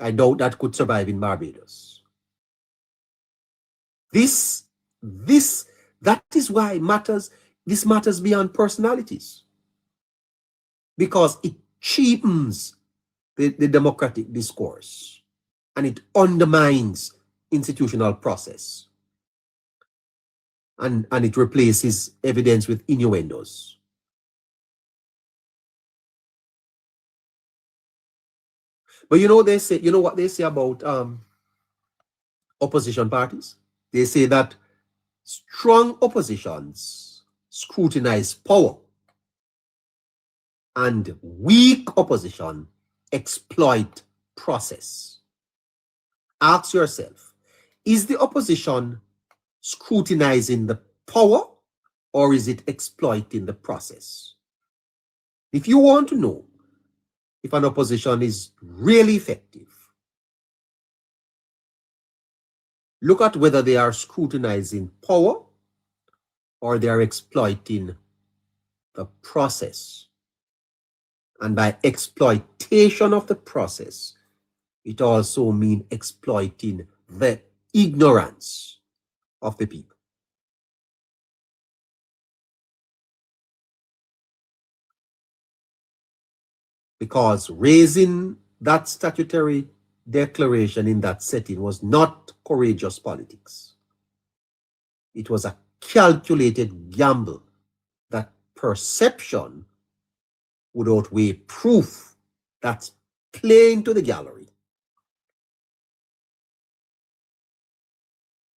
I doubt that could survive in Barbados. That is why this matters beyond personalities. Because it cheapens the democratic discourse and it undermines institutional process. And it replaces evidence with innuendos. But you know what they say about opposition parties? They say that strong oppositions scrutinize power and weak opposition exploit process. Ask yourself, is the opposition scrutinizing the power or is it exploiting the process? If you want to know if an opposition is really effective, look at whether they are scrutinizing power or they are exploiting the process. And by exploitation of the process, it also means exploiting the ignorance of the people. Because raising that statutory declaration in that setting was not courageous politics. It was a calculated gamble that perception would outweigh proof. That's plain to the gallery.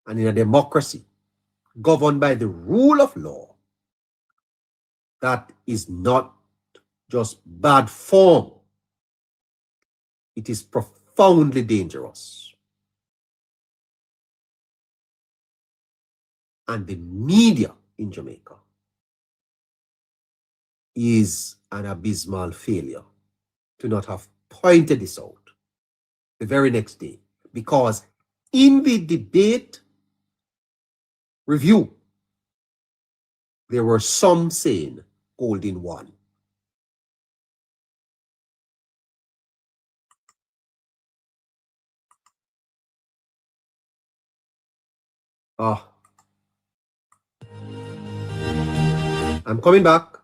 And in a democracy governed by the rule of law, that is not just bad form. It is profoundly dangerous. And the media in Jamaica is an abysmal failure to not have pointed this out the very next day. Because in the debate review, there were some saying Golden won. I'm coming back.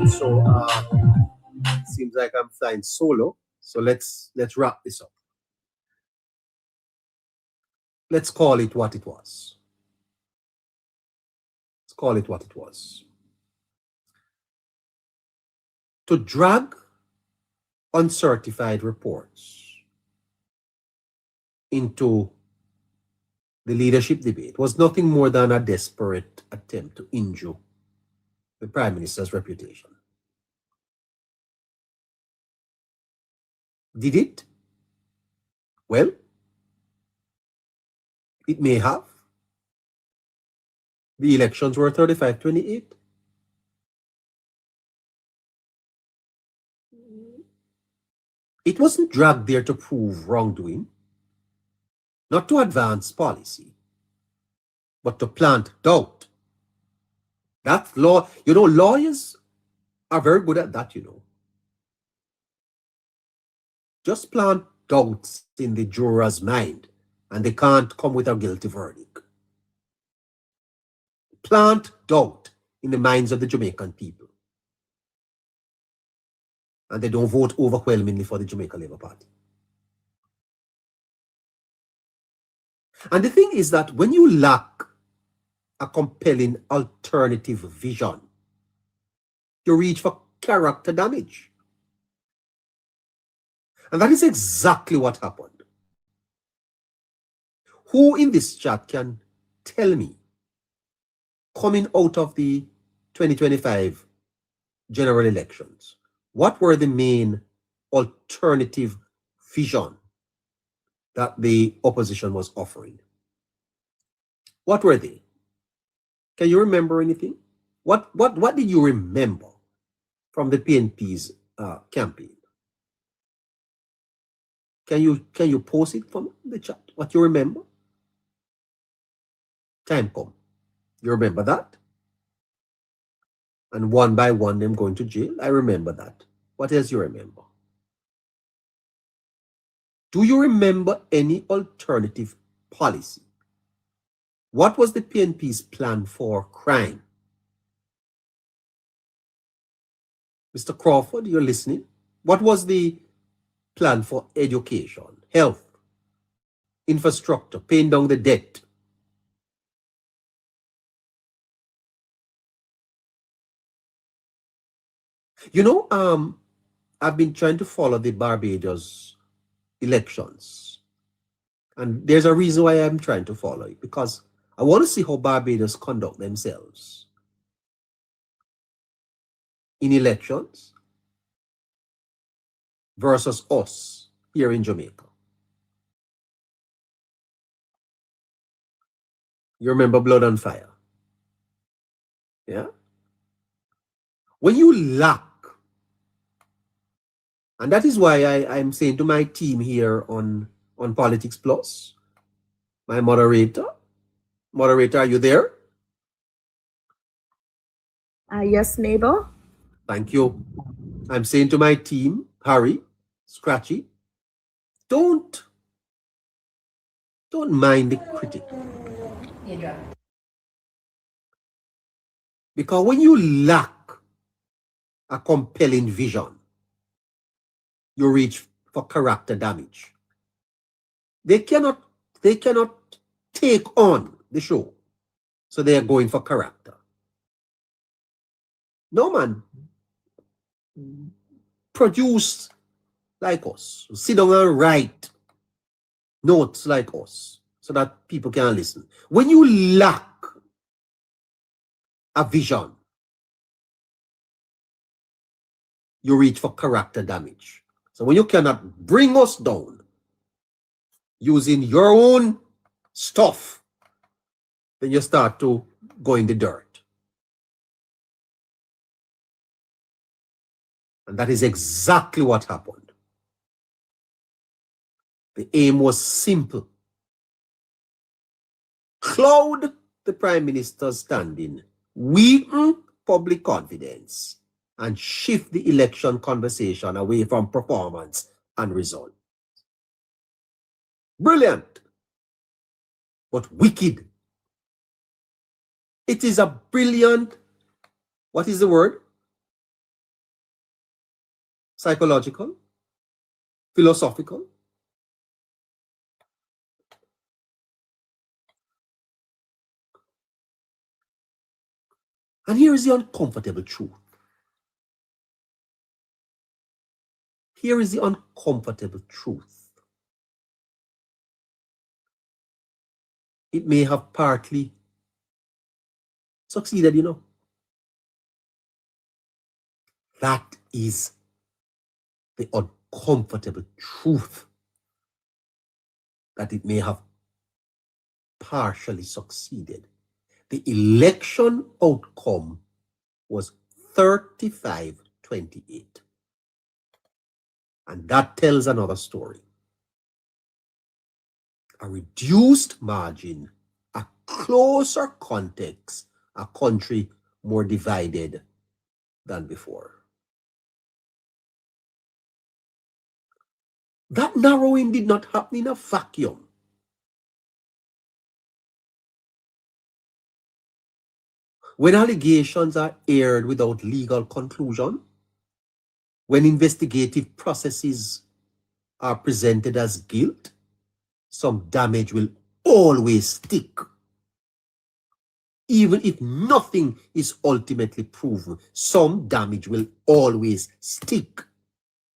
So seems like I'm flying solo. So let's wrap this up. Let's call it what it was. Let's call it what it was. To drag uncertified reports into the leadership debate was nothing more than a desperate attempt to injure the Prime Minister's reputation. Did it? Well, it may have. The elections were 35-28. It wasn't dragged there to prove wrongdoing, not to advance policy, but to plant doubt. That's law. You know, lawyers are very good at that, you know. Just plant doubts in the juror's mind, and they can't come with a guilty verdict. Plant doubt in the minds of the Jamaican people, and they don't vote overwhelmingly for the Jamaica Labour Party. And the thing is that when you lack a compelling alternative vision, you reach for character damage. And that is exactly what happened. Who in this chat can tell me, coming out of the 2025 general elections, what were the main alternative vision that the opposition was offering? What were they? Can you remember anything? What did you remember from the PNP's campaign? Can you post it from the chat? What you remember? Time come. You remember that? And one by one, them going to jail. I remember that. What else you remember? Do you remember any alternative policy? What was the PNP's plan for crime? Mr. Crawford, you're listening. What was the plan for education, health, infrastructure, paying down the debt? You know, I've been trying to follow the Barbados elections. And there's a reason why I'm trying to follow it, because I want to see how Barbados conduct themselves in elections versus us here in Jamaica. You remember Blood and Fire? Yeah? When you lack, and that is why I'm saying to my team here on Politics Plus, my moderator, are you there? Yes, neighbor. Thank you. I'm saying to my team, Harry, Scratchy, don't mind the critic. Because when you lack a compelling vision, you reach for character damage. They cannot take on the show. So they are going for character. No man produce like us. Sit down and write notes like us so that people can listen. When you lack a vision, you reach for character damage. So when you cannot bring us down using your own stuff, then you start to go in the dirt. And that is exactly what happened. The aim was simple. Cloud the Prime Minister's standing, weaken public confidence, and shift the election conversation away from performance and result. Brilliant, but wicked. It is a brilliant, what is the word? psychological, philosophical. And here is the uncomfortable truth. Here is the uncomfortable truth. It may have partly succeeded, you know. That is the uncomfortable truth, that it may have partially succeeded. The election outcome was 35-28. And that tells another story. A reduced margin, a closer context, a country more divided than before. That narrowing did not happen in a vacuum. When allegations are aired without legal conclusion, when investigative processes are presented as guilt, some damage will always stick. Even if nothing is ultimately proven, some damage will always stick.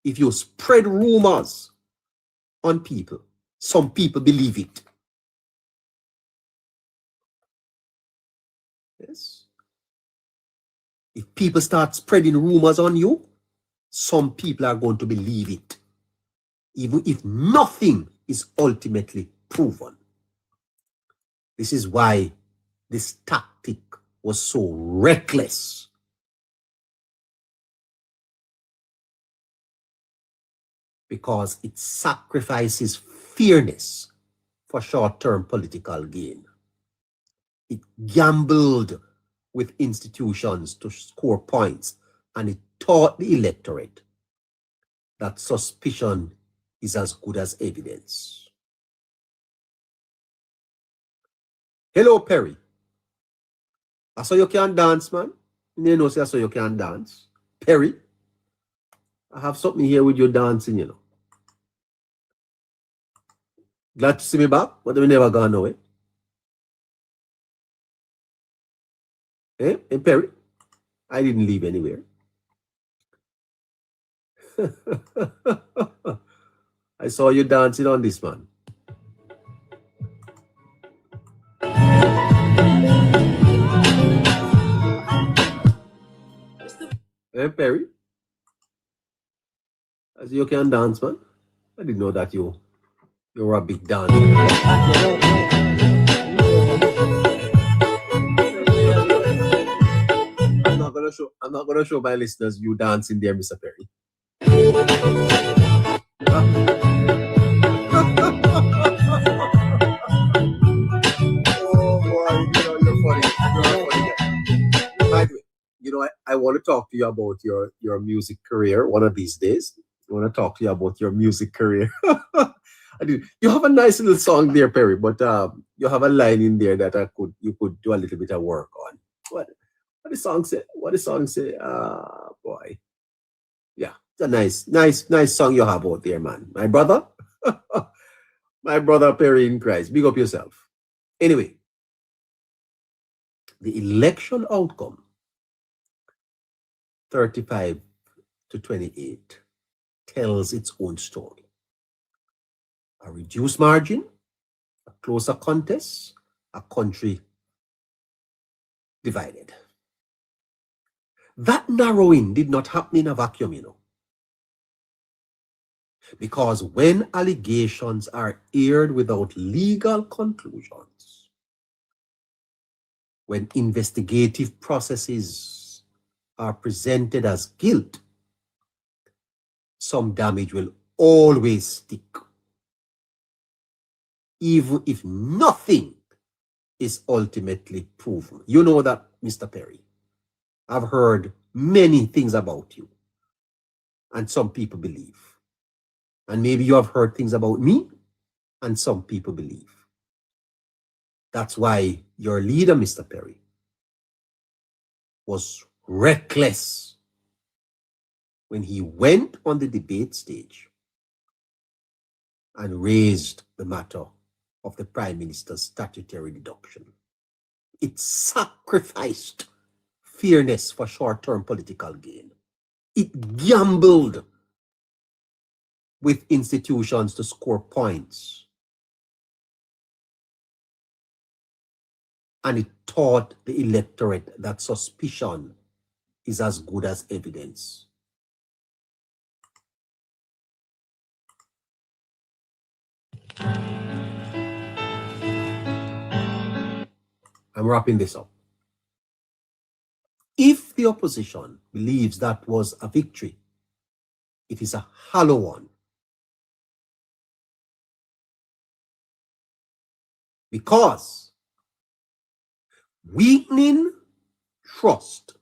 If you spread rumors on people, some people believe it. Yes. If people start spreading rumors on you, some people are going to believe it, even if nothing is ultimately proven. This is why this tactic was so reckless. Because it sacrifices fairness for short-term political gain. It gambled with institutions to score points, and it taught the electorate that suspicion is as good as evidence. Hello, Perry. I saw you can dance, man. You know, I saw you can dance. Perry, I have something here with you dancing, you know. Glad to see me back, but we never gone away. Eh? Hey, Perry, I didn't leave anywhere. I saw you dancing on this, man. Hey, Perry, I see you can dance, man. I didn't know that you were a big dancer. I'm not gonna show my listeners you dancing there, Mr. Perry. Oh boy, you're funny. By the way, I want to talk to you about your music career one of these days. I want to talk to you about your music career. I do. You have a nice little song there, Perry, but you have a line in there that you could do a little bit of work on. What the song say? What the song say? Boy. Yeah, it's a nice song you have out there, man. My brother. My brother Perry in Christ. Big up yourself. Anyway, the election outcome, 35-28, tells its own story. A reduced margin, a closer contest, a country divided. That narrowing did not happen in a vacuum, you know. Because when allegations are aired without legal conclusions, when investigative processes are presented as guilt, some damage will always stick, even if nothing is ultimately proven. You know that, Mr. Perry. I've heard many things about you, and some people believe. And maybe you have heard things about me, and some people believe. That's why your leader, Mr. Perry, was reckless when he went on the debate stage and raised the matter of the Prime Minister's statutory deduction. It sacrificed fairness for short-term political gain. It gambled with institutions to score points. And it taught the electorate that suspicion is as good as evidence. I'm wrapping this up. If the opposition believes that was a victory, it is a hollow one. Because weakening trust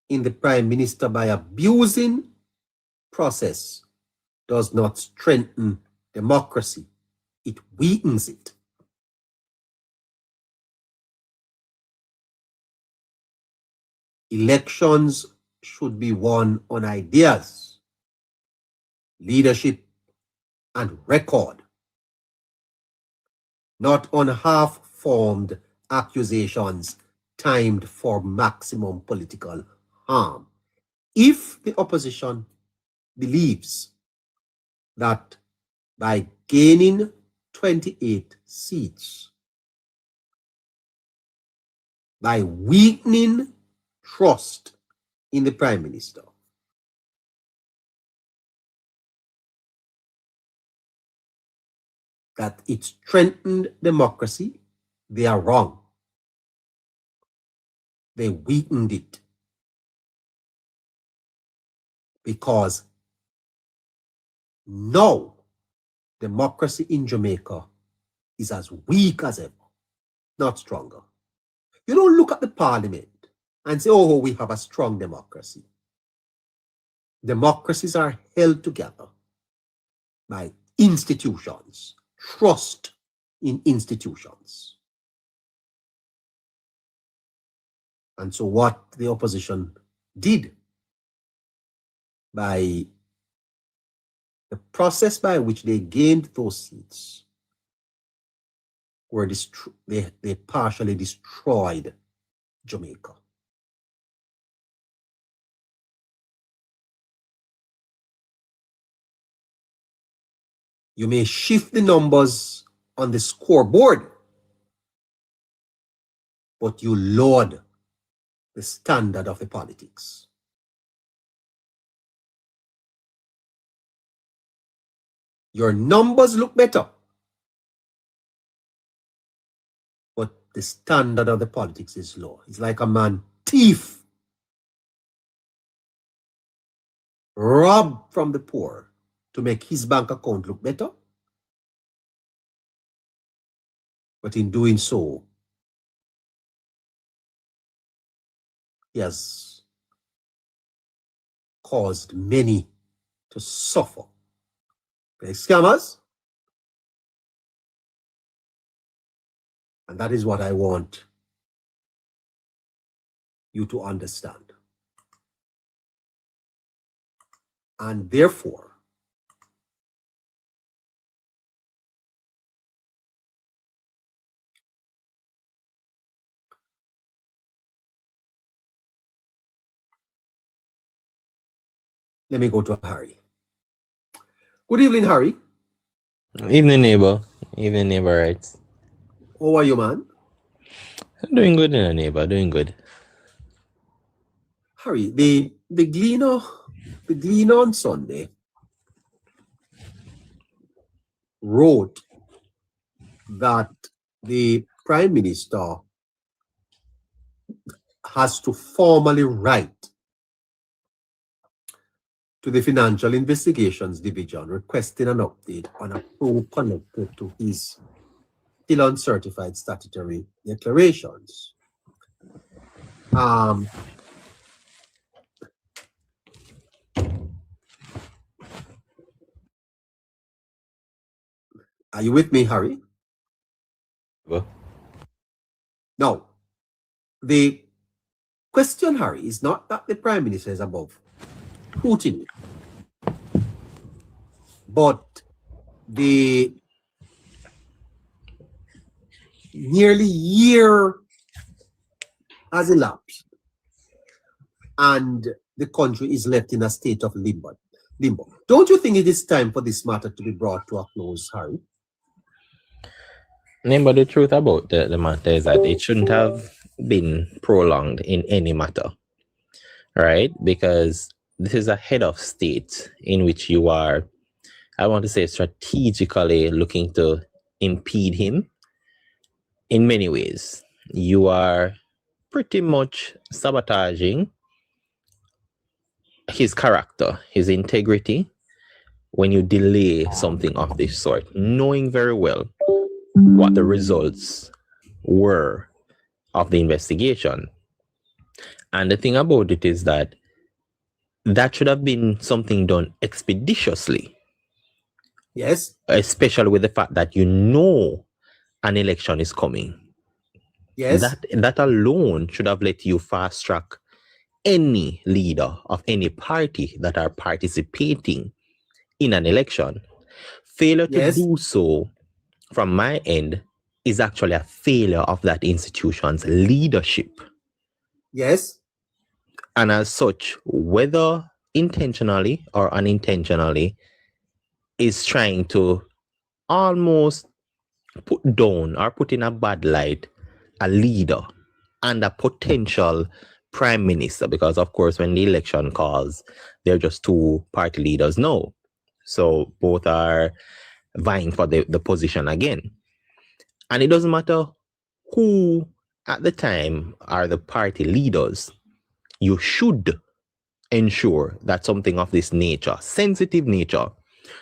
in the Prime Minister by abusing process does not strengthen democracy. It weakens it. Elections should be won on ideas, leadership, and record, not on half-formed accusations timed for maximum political harm. If the opposition believes that by gaining 28 seats, by weakening trust in the Prime Minister, that it strengthened democracy, they are wrong. They weakened it. Because now democracy in Jamaica is as weak as ever, not stronger. You don't look at the parliament and say, oh, we have a strong democracy. Democracies are held together by institutions, trust in institutions. And so what the opposition did by the process by which they gained those seats were they partially destroyed Jamaica. You may shift the numbers on the scoreboard, but you lowered the standard of the politics. Your numbers look better, but the standard of the politics is low. It's like a man thief, rob from the poor to make his bank account look better. But in doing so, he has caused many to suffer. The scammers. And that is what I want you to understand. And therefore, let me go to Harry. Good evening, Harry. Evening, neighbor. Evening, neighbor, right? How are you, man? Doing good, neighbor. Doing good. Harry, the Gleaner on Sunday wrote that the Prime Minister has to formally write to the Financial Investigations Division requesting an update on a probe connected to his still uncertified statutory declarations. Are you with me, Harry? Neighbor. Now, the question, Harry, is not that the Prime Minister is above scrutiny. But the nearly year has elapsed and the country is left in a state of limbo. Don't you think it is time for this matter to be brought to a close, Harry? But the truth about the matter is that it shouldn't have been prolonged in any matter, right? Because this is a head of state in which you are, I want to say, strategically looking to impede him in many ways. You are pretty much sabotaging his character, his integrity, when you delay something of this sort, knowing very well what the results were of the investigation. And the thing about it is that should have been something done expeditiously. Yes. Especially with the fact that you know an election is coming. Yes. That alone should have let you fast track any leader of any party that are participating in an election. Failure to do so from my end is actually a failure of that institution's leadership. Yes. And as such, whether intentionally or unintentionally, is trying to almost put down or put in a bad light a leader and a potential prime minister, because of course when the election calls, they're just two party leaders now. So both are vying for the position again. And it doesn't matter who at the time are the party leaders, you should ensure that something of this nature, sensitive nature,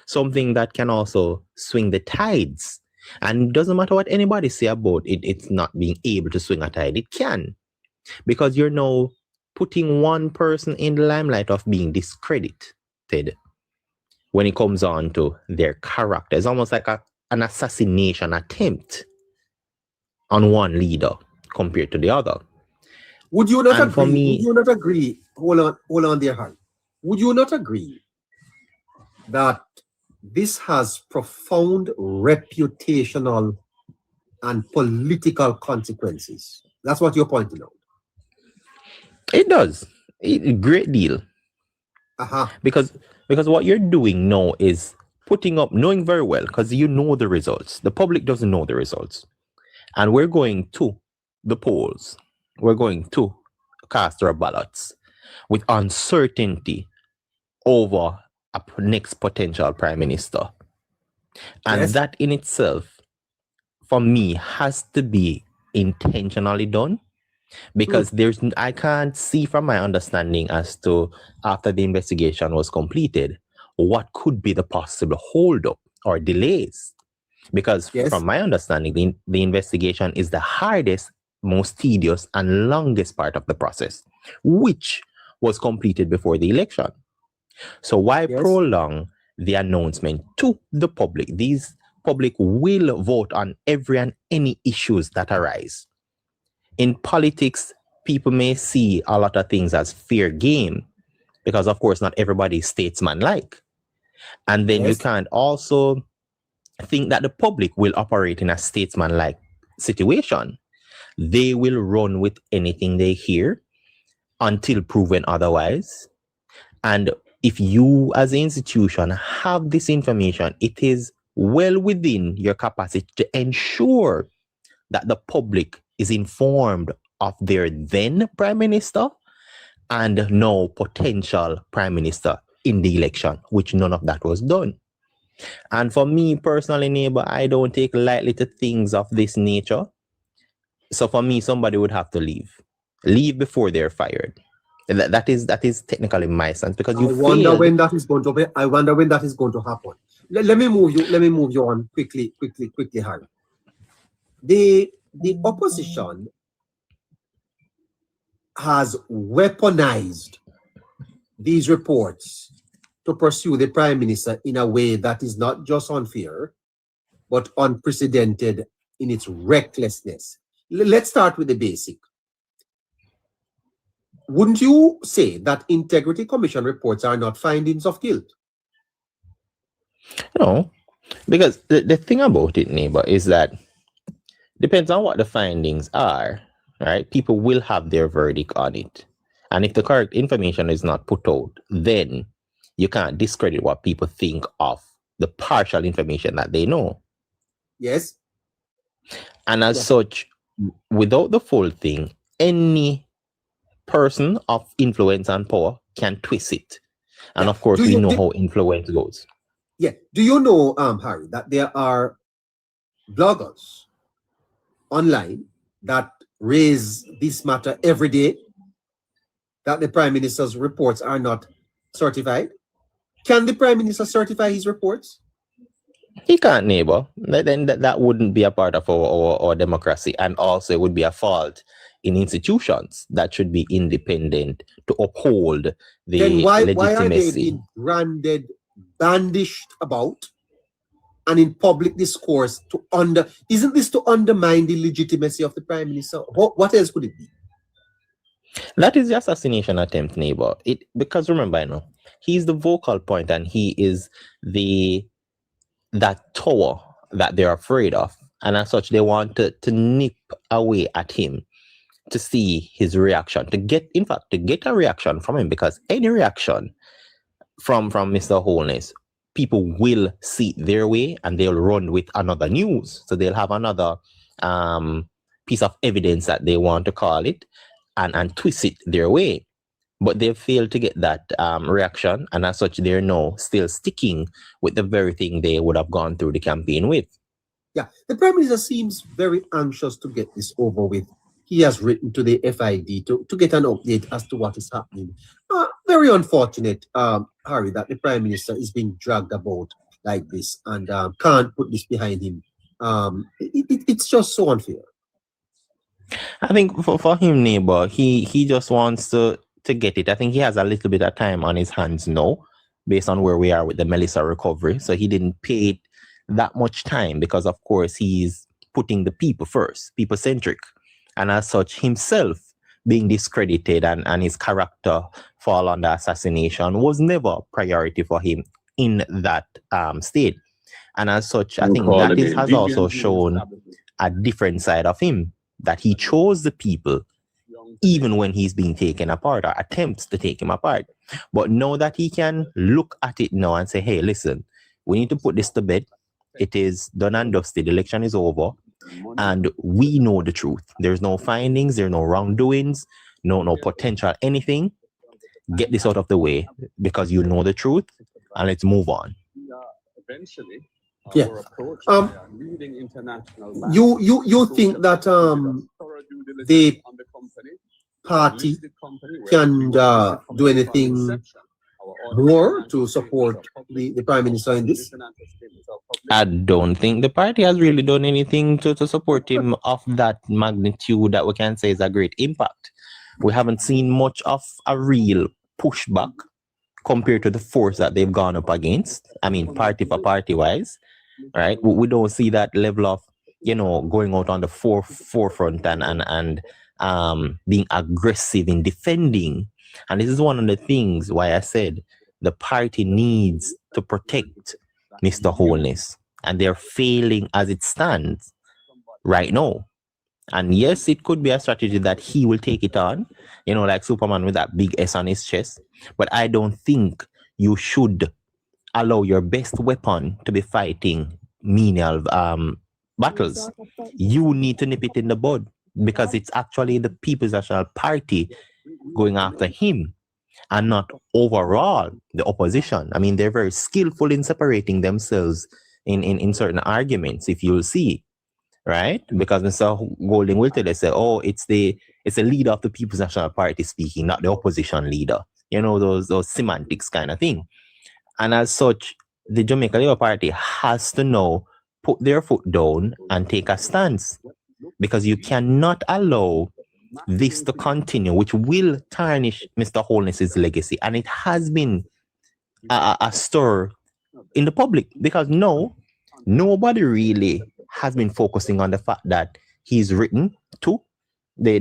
something that can also swing the tides. And it doesn't matter what anybody say about it, it's not being able to swing a tide. It can. Because you're now putting one person in the limelight of being discredited when it comes on to their character. It's almost like an assassination attempt on one leader compared to the other. Would you not agree? Would you not agree? Hold on there, Harry. Would you not agree that this has profound reputational and political consequences? That's what you're pointing out. It does. A great deal. Because what you're doing now is putting up, knowing very well, because you know the results. The public doesn't know the results. And we're going to the polls. We're going to cast our ballots with uncertainty over a next potential prime minister. And that in itself, for me, has to be intentionally done. Because I can't see from my understanding as to after the investigation was completed, what could be the possible holdup or delays. Because from my understanding, the investigation is the hardest, most tedious and longest part of the process, which was completed before the election. So why prolong the announcement to the public? These public will vote on every and any issues that arise. In politics, people may see a lot of things as fair game because, of course, not everybody is statesman-like. And then you can't also think that the public will operate in a statesman-like situation. They will run with anything they hear until proven otherwise. And if you as an institution have this information, it is well within your capacity to ensure that the public is informed of their then prime minister and no potential prime minister in the election, which none of that was done. And for me personally, neighbor, I don't take lightly to things of this nature. So for me, somebody would have to leave before they're fired. That is technically my stance, because you wonder when that is going to be. I wonder when that is going to happen. Let me move you on quickly, Harry. The opposition has weaponized these reports to pursue the prime minister in a way that is not just unfair, but unprecedented in its recklessness. Let's start with the basic. wouldn't you say that Integrity Commission reports are not findings of guilt? No, because the thing about it, neighbor, is that depends on what the findings are, right? People will have their verdict on it. And if the correct information is not put out, then you can't discredit what people think of the partial information that they know. Yes. And as such, without the full thing, any person of influence and power can twist it. And of course, we know how influence goes. Yeah. Do you know, Harry, that there are bloggers online that raise this matter every day, that the Prime Minister's reports are not certified? Can the Prime Minister certify his reports? He can't, neighbor. Then that wouldn't be a part of our democracy. And also it would be a fault in institutions that should be independent to uphold the then why are they legitimacy. being branded, bandished about, and in public discourse isn't this to undermine the legitimacy of the Prime Minister? What else could it be? That is the assassination attempt, neighbor. Because remember, he's the vocal point and he is that tower that they're afraid of. And as such, they want to nip away at him to see his reaction, to get a reaction from him, because any reaction from Mr. Holness, people will see it their way and they'll run with another news. So they'll have another piece of evidence that they want to call it and twist it their way. But they failed to get that reaction, and as such, they're now still sticking with the very thing they would have gone through the campaign with. Yeah, the Prime Minister seems very anxious to get this over with. He has written to the FID to get an update as to what is happening. Very unfortunate, Harry, that the Prime Minister is being dragged about like this and can't put this behind him. It's just so unfair. I think for him, neighbor, he just wants to get it. I think he has a little bit of time on his hands now, based on where we are with the Melissa recovery. So he didn't pay it that much time because, of course, he's putting the people first, people-centric. And as such, himself being discredited and his character fall under assassination was never a priority for him in that state. And as such, I think that has also shown a different side of him, that he chose the people even when he's being taken apart or attempts to take him apart. But now that he can look at it now and say, hey, listen, we need to put this to bed. It is done and dusted. The election is over. And we know the truth. There's no findings. There are no wrongdoings, no potential anything. Get this out of the way because you know the truth, and let's move on. Eventually, yeah. You think that the party can do anything more to support the Prime Minister in this? I don't think the party has really done anything to support him of that magnitude that we can say is a great impact. We haven't seen much of a real pushback compared to the force that they've gone up against. I mean, party for party wise, right? We don't see that level of, going out on the forefront and being aggressive in defending. And this is one of the things why I said the party needs to protect Mr. Holness, and they're failing as it stands right now. And yes, it could be a strategy that he will take it on, like Superman with that big S on his chest. But I don't think you should allow your best weapon to be fighting menial battles. You need to nip it in the bud because it's actually the People's National Party going after him and not overall the opposition. I mean, they're very skillful in separating themselves in certain arguments, if you'll see, right? Because Mr. Golding will tell us, it's the leader of the People's National Party speaking, not the opposition leader. Those semantics kind of thing. And as such, the Jamaica Labour Party has to now put their foot down and take a stance, because you cannot allow this to continue, which will tarnish Mr. Holness's legacy. And it has been a stir in the public, because nobody really has been focusing on the fact that he's written to the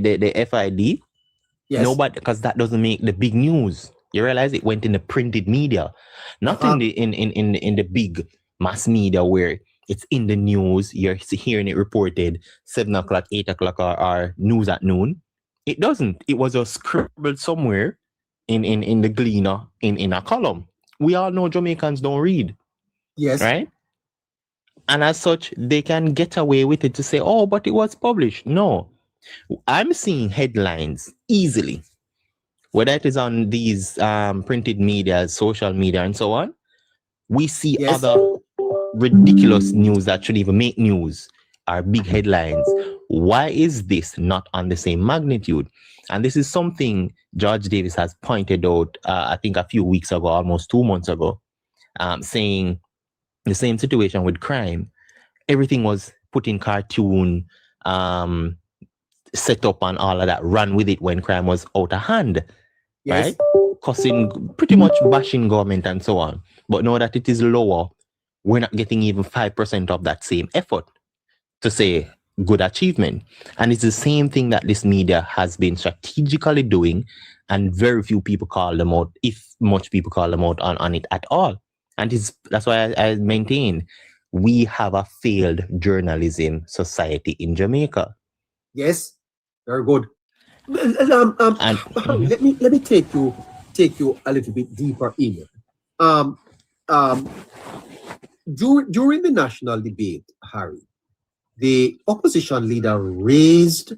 FID Yes. Nobody, because that doesn't make the big news. You realize it went in the printed media, not in the big mass media where it's in the news. You're hearing it reported 7 o'clock, 8 o'clock, or news at noon. It doesn't. It was just scribbled somewhere in the Gleaner in a column. We all know Jamaicans don't read. Yes. Right? And as such, they can get away with it to say, oh, but it was published. No. I'm seeing headlines easily, whether it is on these printed media, social media, and so on. We see other ridiculous news that should even make news, are big headlines. Why is this not on the same magnitude? And this is something George Davis has pointed out, I think a few weeks ago, almost 2 months ago, saying the same situation with crime. Everything was put in cartoon, set up and all of that, run with it when crime was out of hand, right? Cussing, pretty much bashing government and so on. But now that it is lower, we're not getting even 5% of that same effort to say good achievement. And it's the same thing that this media has been strategically doing, and very few people call them out, if much people call them out on it at all. And that's why I maintain we have a failed journalism society in Jamaica. Yes, very good. Let me take you a little bit deeper in. During the national debate, Harry, the opposition leader raised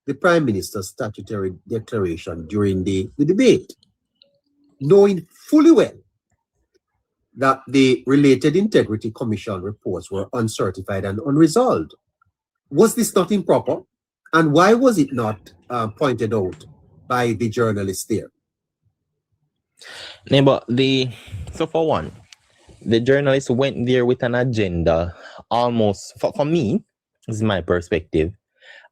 the Prime Minister's statutory declaration during the debate, knowing fully well that the related Integrity Commission reports were uncertified and unresolved. Was this not improper? And why was it not pointed out by the journalists there? But so for one, the journalists went there with an agenda almost, for me, this is my perspective,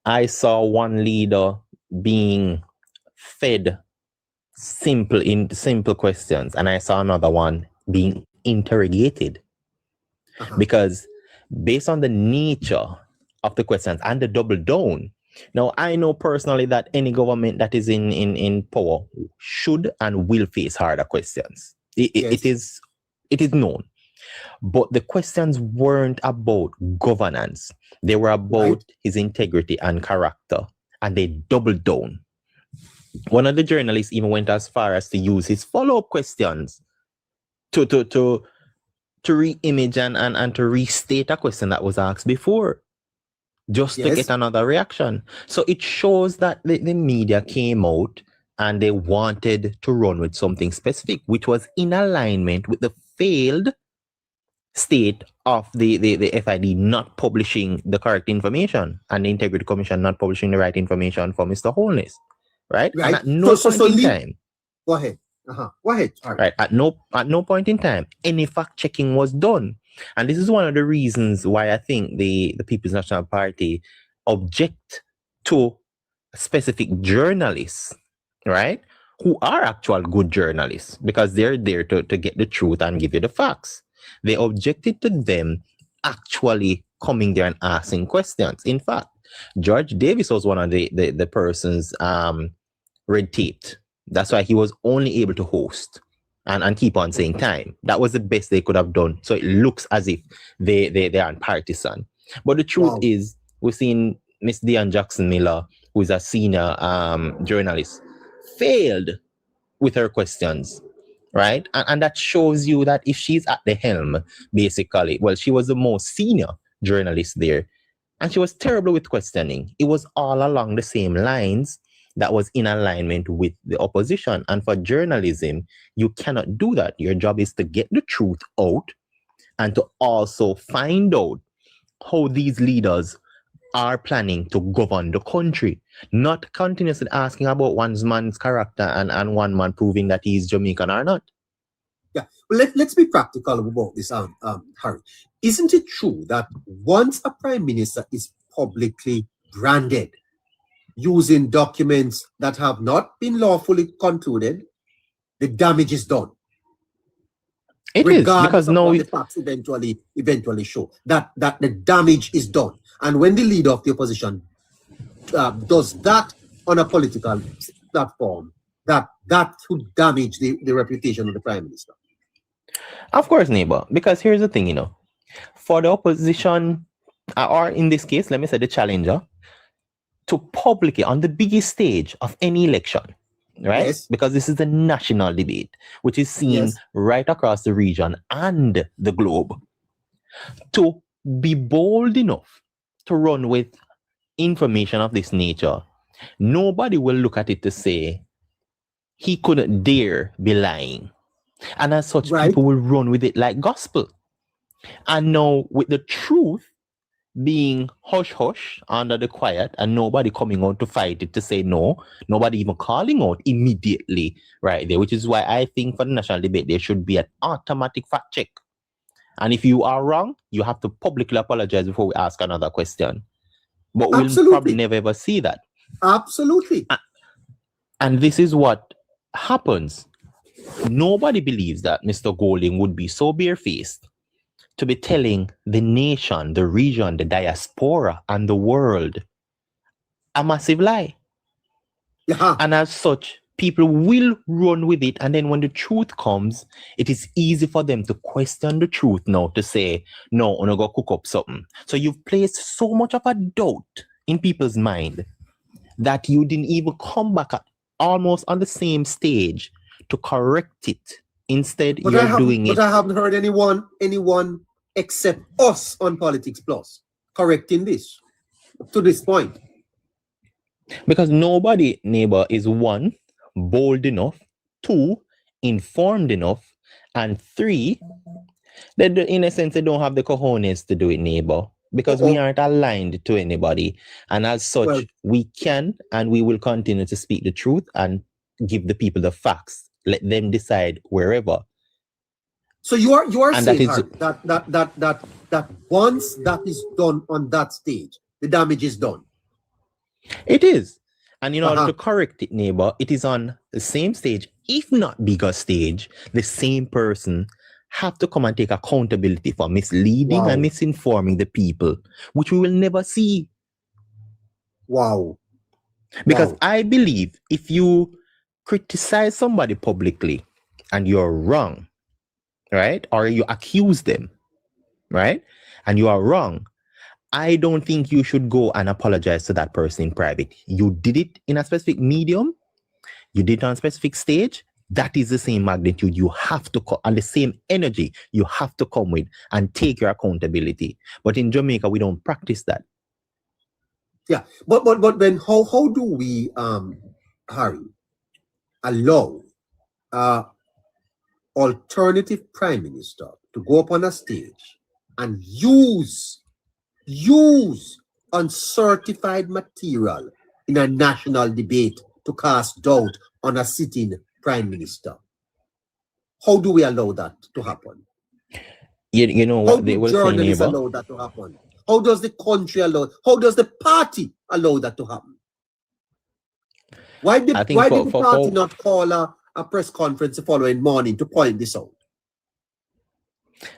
I saw one leader being fed simple questions, and I saw another one being interrogated. Because based on the nature of the questions and the double down, now I know personally that any government that is in power should and will face harder questions. It is known. But the questions weren't about governance. They were about his integrity and character, and they doubled down. One of the journalists even went as far as to use his follow-up questions to re-image and to restate a question that was asked before, just to get another reaction. So it shows that the media came out and they wanted to run with something specific, which was in alignment with the failed state of the FID not publishing the correct information and the Integrity Commission not publishing the right information for Mr. Holness, right? And at no point in time. Go ahead. Go ahead. Right. At no point in time, any fact checking was done. And this is one of the reasons why I think the People's National Party object to specific journalists, right? Who are actual good journalists, because they're there to get the truth and give you the facts. They objected to them actually coming there and asking questions. In fact, George Davis was one of the persons red taped. That's why he was only able to host and keep on saying time. That was the best they could have done. So it looks as if they aren't partisan. But the truth is, we've seen Miss Diane Jackson Miller, who is a senior journalist, failed with her questions, right? And that shows you that if she's at the helm, basically, well, she was the most senior journalist there, and she was terrible with questioning. It was all along the same lines that was in alignment with the opposition. And for journalism, you cannot do that. Your job is to get the truth out and to also find out how these leaders are planning to govern the country, not continuously asking about one man's character and one man proving that he's Jamaican or not. Yeah, well, let's be practical about this, Harry. Isn't it true that once a prime minister is publicly branded using documents that have not been lawfully concluded, the damage is done? It is, because now the facts eventually show that the damage is done. And when the leader of the opposition does that on a political platform, that would damage the reputation of the Prime Minister. Of course, neighbor, because here's the thing, you know, for the opposition, or in this case, let me say the challenger, to publicly, on the biggest stage of any election, right? Yes. Because this is a national debate, which is seen right across the region and the globe, to be bold enough to run with information of this nature. Nobody will look at it to say he couldn't dare be lying. And as such, people will run with it like gospel. And now, with the truth being hush-hush under the quiet and nobody coming out to fight it to say no, nobody even calling out immediately right there, which is why I think for the national debate, there should be an automatic fact check. And if you are wrong, you have to publicly apologize before we ask another question. But we'll probably never ever see that. Absolutely. And this is what happens. Nobody believes that Mr. Golding would be so barefaced to be telling the nation, the region, the diaspora, and the world a massive lie. Yeah. And as such, people will run with it. And then when the truth comes, it is easy for them to question the truth now, to say, no, I'm going to go cook up something. So you've placed so much of a doubt in people's mind that you didn't even come back at almost on the same stage to correct it. Instead, you're doing it. But I haven't heard anyone except us on Politics Plus correcting this to this point. Because nobody, neighbor, is one, bold enough, two, informed enough, and three, in a sense, they don't have the cojones to do it, neighbor, because we aren't aligned to anybody. And as such, we can and we will continue to speak the truth and give the people the facts. Let them decide wherever. So you are saying that once that is done on that stage, the damage is done. It is. And in order to correct it, neighbor, it is on the same stage, if not bigger stage, the same person have to come and take accountability for misleading and misinforming the people, which we will never see. Wow. Because I believe if you criticize somebody publicly and you're wrong, right? Or you accuse them, right? And you are wrong. I don't think you should go and apologize to that person in private. You did it in a specific medium. You did it on a specific stage. That is the same magnitude you have to and the same energy you have to come with and take your accountability. But in Jamaica, we don't practice that. Yeah, but then how do we, Harry, allow alternative prime minister to go up on a stage and use uncertified material in a national debate to cast doubt on a sitting prime minister? How do we allow that to happen? You know what they will say, journalists allow that to happen? How does the country allow? How does the party allow that to happen? Why did the party not call a press conference the following morning to point this out?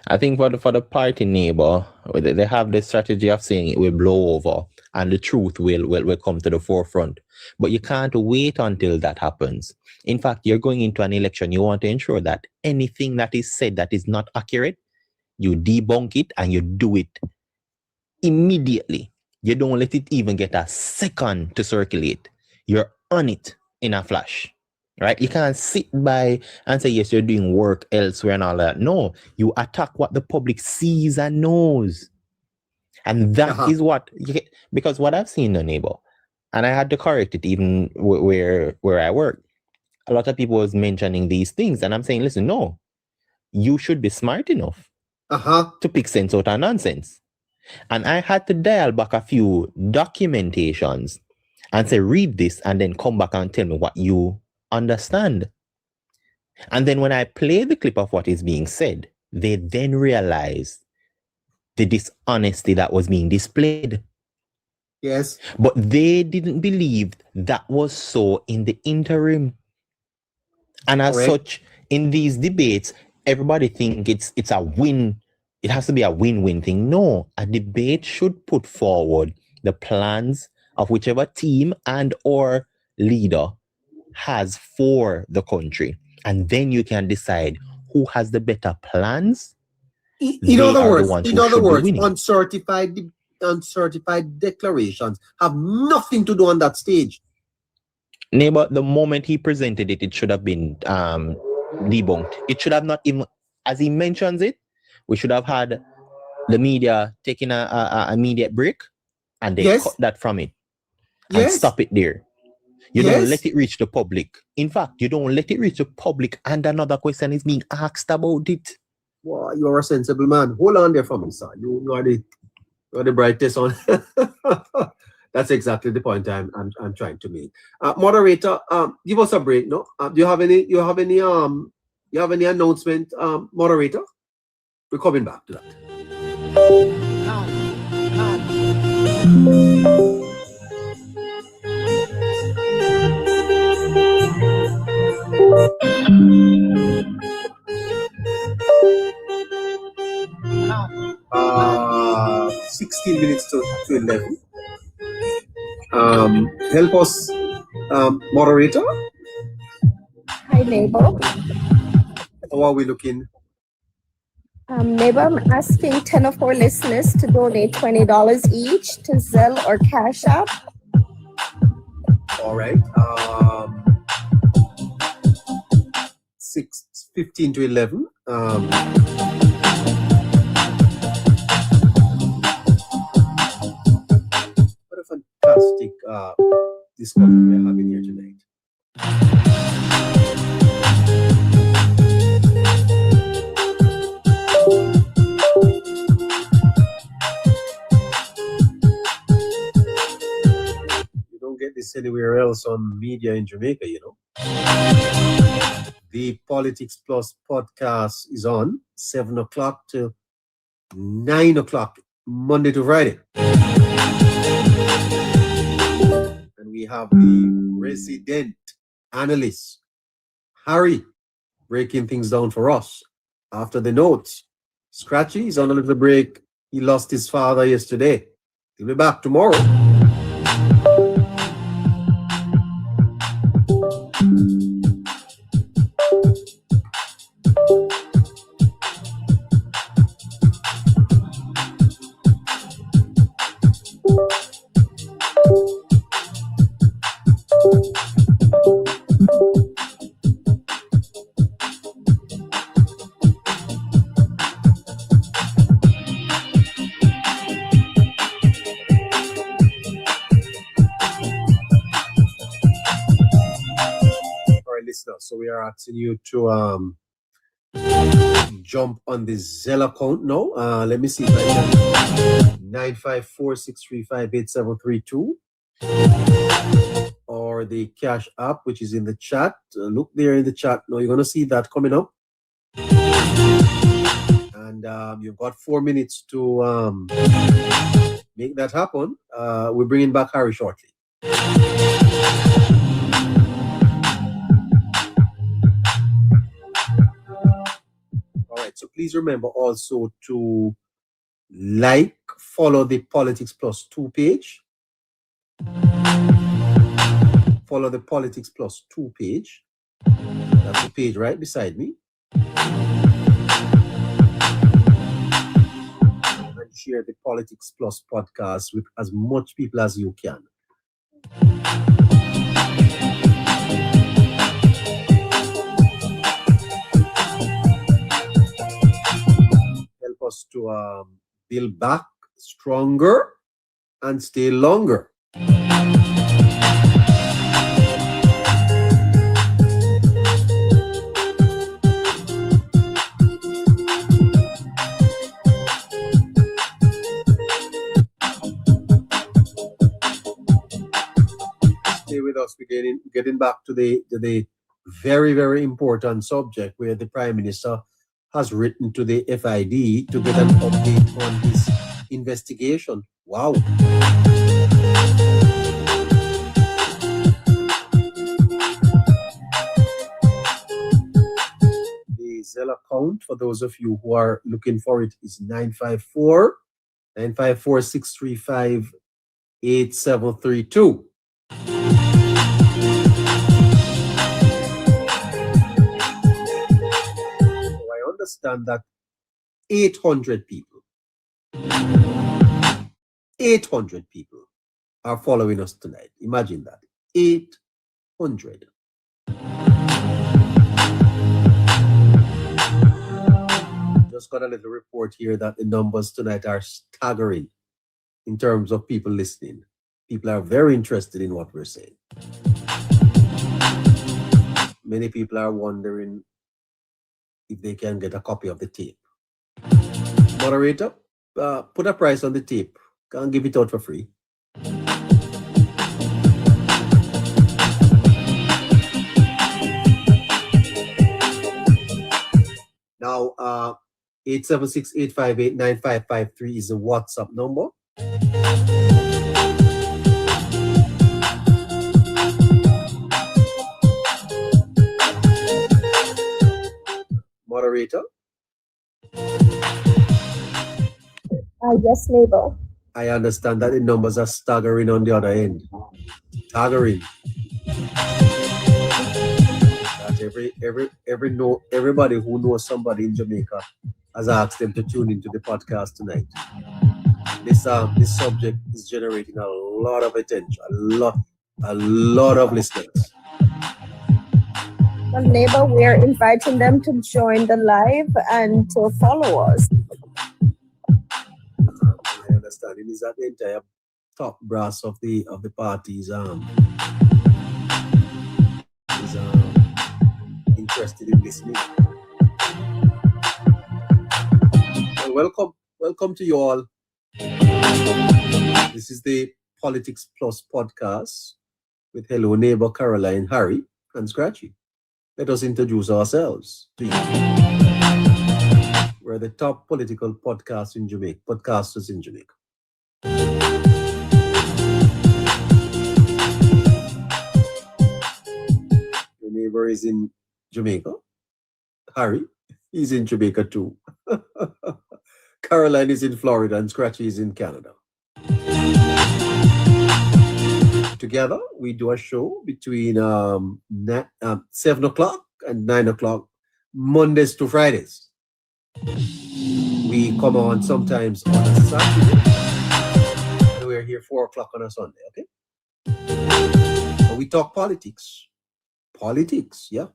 I think for the party, neighbor, they have the strategy of saying it will blow over and the truth will come to the forefront. But you can't wait until that happens. In fact, you're going into an election. You want to ensure that anything that is said that is not accurate, you debunk it and you do it immediately. You don't let it even get a second to circulate. You're on it in a flash. Right? You can't sit by and say, yes, you're doing work elsewhere and all that. No, you attack what the public sees and knows. And that is what, because what I've seen, the neighbor, and I had to correct it even where I work. A lot of people was mentioning these things. And I'm saying, listen, no, you should be smart enough to pick sense out of nonsense. And I had to dial back a few documentations and say, read this and then come back and tell me what you understand. And then when I play the clip of what is being said, they then realize the dishonesty that was being displayed. Yes. But they didn't believe that was so in the interim. And as such, in these debates, everybody thinks it's a win. It has to be a win-win thing. No, a debate should put forward the plans of whichever team and or leader has for the country. And then you can decide who has the better plans. In other words, uncertified declarations have nothing to do on that stage. Neighbor, the moment he presented it, it should have been debunked. It should have not even, as he mentions it, we should have had the media taking a immediate break and they cut that from it and stop it there. You don't let it reach the public. In fact, you don't let it reach the public and another question is being asked about it. Well, you're a sensible man. Hold on there for me, sir. You are the brightest on. That's exactly the point I'm trying to make. Moderator, give us a break, no? Do you have any announcement, moderator? We're coming back to that. No. 16 minutes to 11. Help us, moderator. Hi, neighbor. How are we looking? Neighbor, I'm asking 10 of our listeners to donate $20 each to Zelle or Cash App. All right. 15 to 11. What a fantastic discussion we're having here tonight. You don't get this anywhere else on media in Jamaica, you know. The Politics Plus podcast is on 7 o'clock to 9 o'clock, Monday to Friday. And we have the resident analyst, Harry, breaking things down for us. After the notes, Scratchy is on a little break. He lost his father yesterday. He'll be back tomorrow. So we are asking you to jump on the Zelle account now. Let me see if I can. 954-635-8732 or the Cash App, which is in the chat. Look there in the chat. Now you're going to see that coming up. And you've got 4 minutes to make that happen. We're bringing back Harry shortly. All right, so please remember also to follow the Politics Plus 2 page. Follow the Politics Plus 2 page. That's the page right beside me. And share the Politics Plus podcast with as much people as you can. Help us to build back stronger and stay longer. Stay with us. We're getting back to the very, very important subject where the Prime Minister has written to the FID to get an update on this investigation. Wow. The Zelle account, for those of you who are looking for it, is 954-635-8732. understand that 800 people are following us tonight. Imagine that. 800. Just got a little report here that the numbers tonight are staggering in terms of people listening. People are very interested in what we're saying. Many people are wondering if they can get a copy of the tape. Moderator, put a price on the tape. Can't give it out for free. Now, 876-858-9553 is the WhatsApp number. Moderator? Yes, neighbor. I understand that the numbers are staggering on the other end. Staggering. That everybody who knows somebody in Jamaica has asked them to tune into the podcast tonight. This subject is generating a lot of attention, a lot of listeners. Well, neighbor, we're inviting them to join the live and to follow us. My understanding is that the entire top brass of the party is interested in listening. Well, welcome to you all. This is the Politics Plus podcast with Hello Neighbor Caroline, Harry, and Scratchy. Let us introduce ourselves to you. We're the top political podcasters in Jamaica. Your neighbor is in Jamaica. Harry, he's in Jamaica too. Caroline is in Florida and Scratchy is in Canada. Together, we do a show between 7 o'clock and 9 o'clock, Mondays to Fridays. We come on sometimes on a Saturday, and we're here 4 o'clock on a Sunday, okay? And we talk politics. Politics, yeah.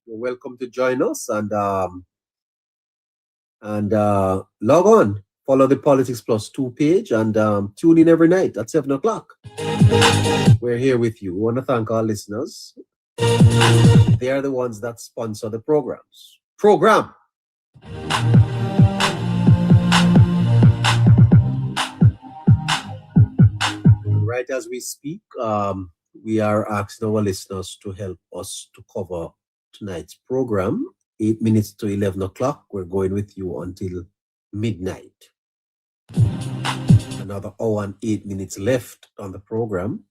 You're welcome to join us and log on. Follow the Politics Plus 2 page and tune in every night at 7 o'clock. We're here with you. We want to thank our listeners. They are the ones that sponsor the programs. Right as we speak, we are asking our listeners to help us to cover tonight's program. 8 minutes to 11 o'clock. We're going with you until midnight. Another hour and 8 minutes left on the program.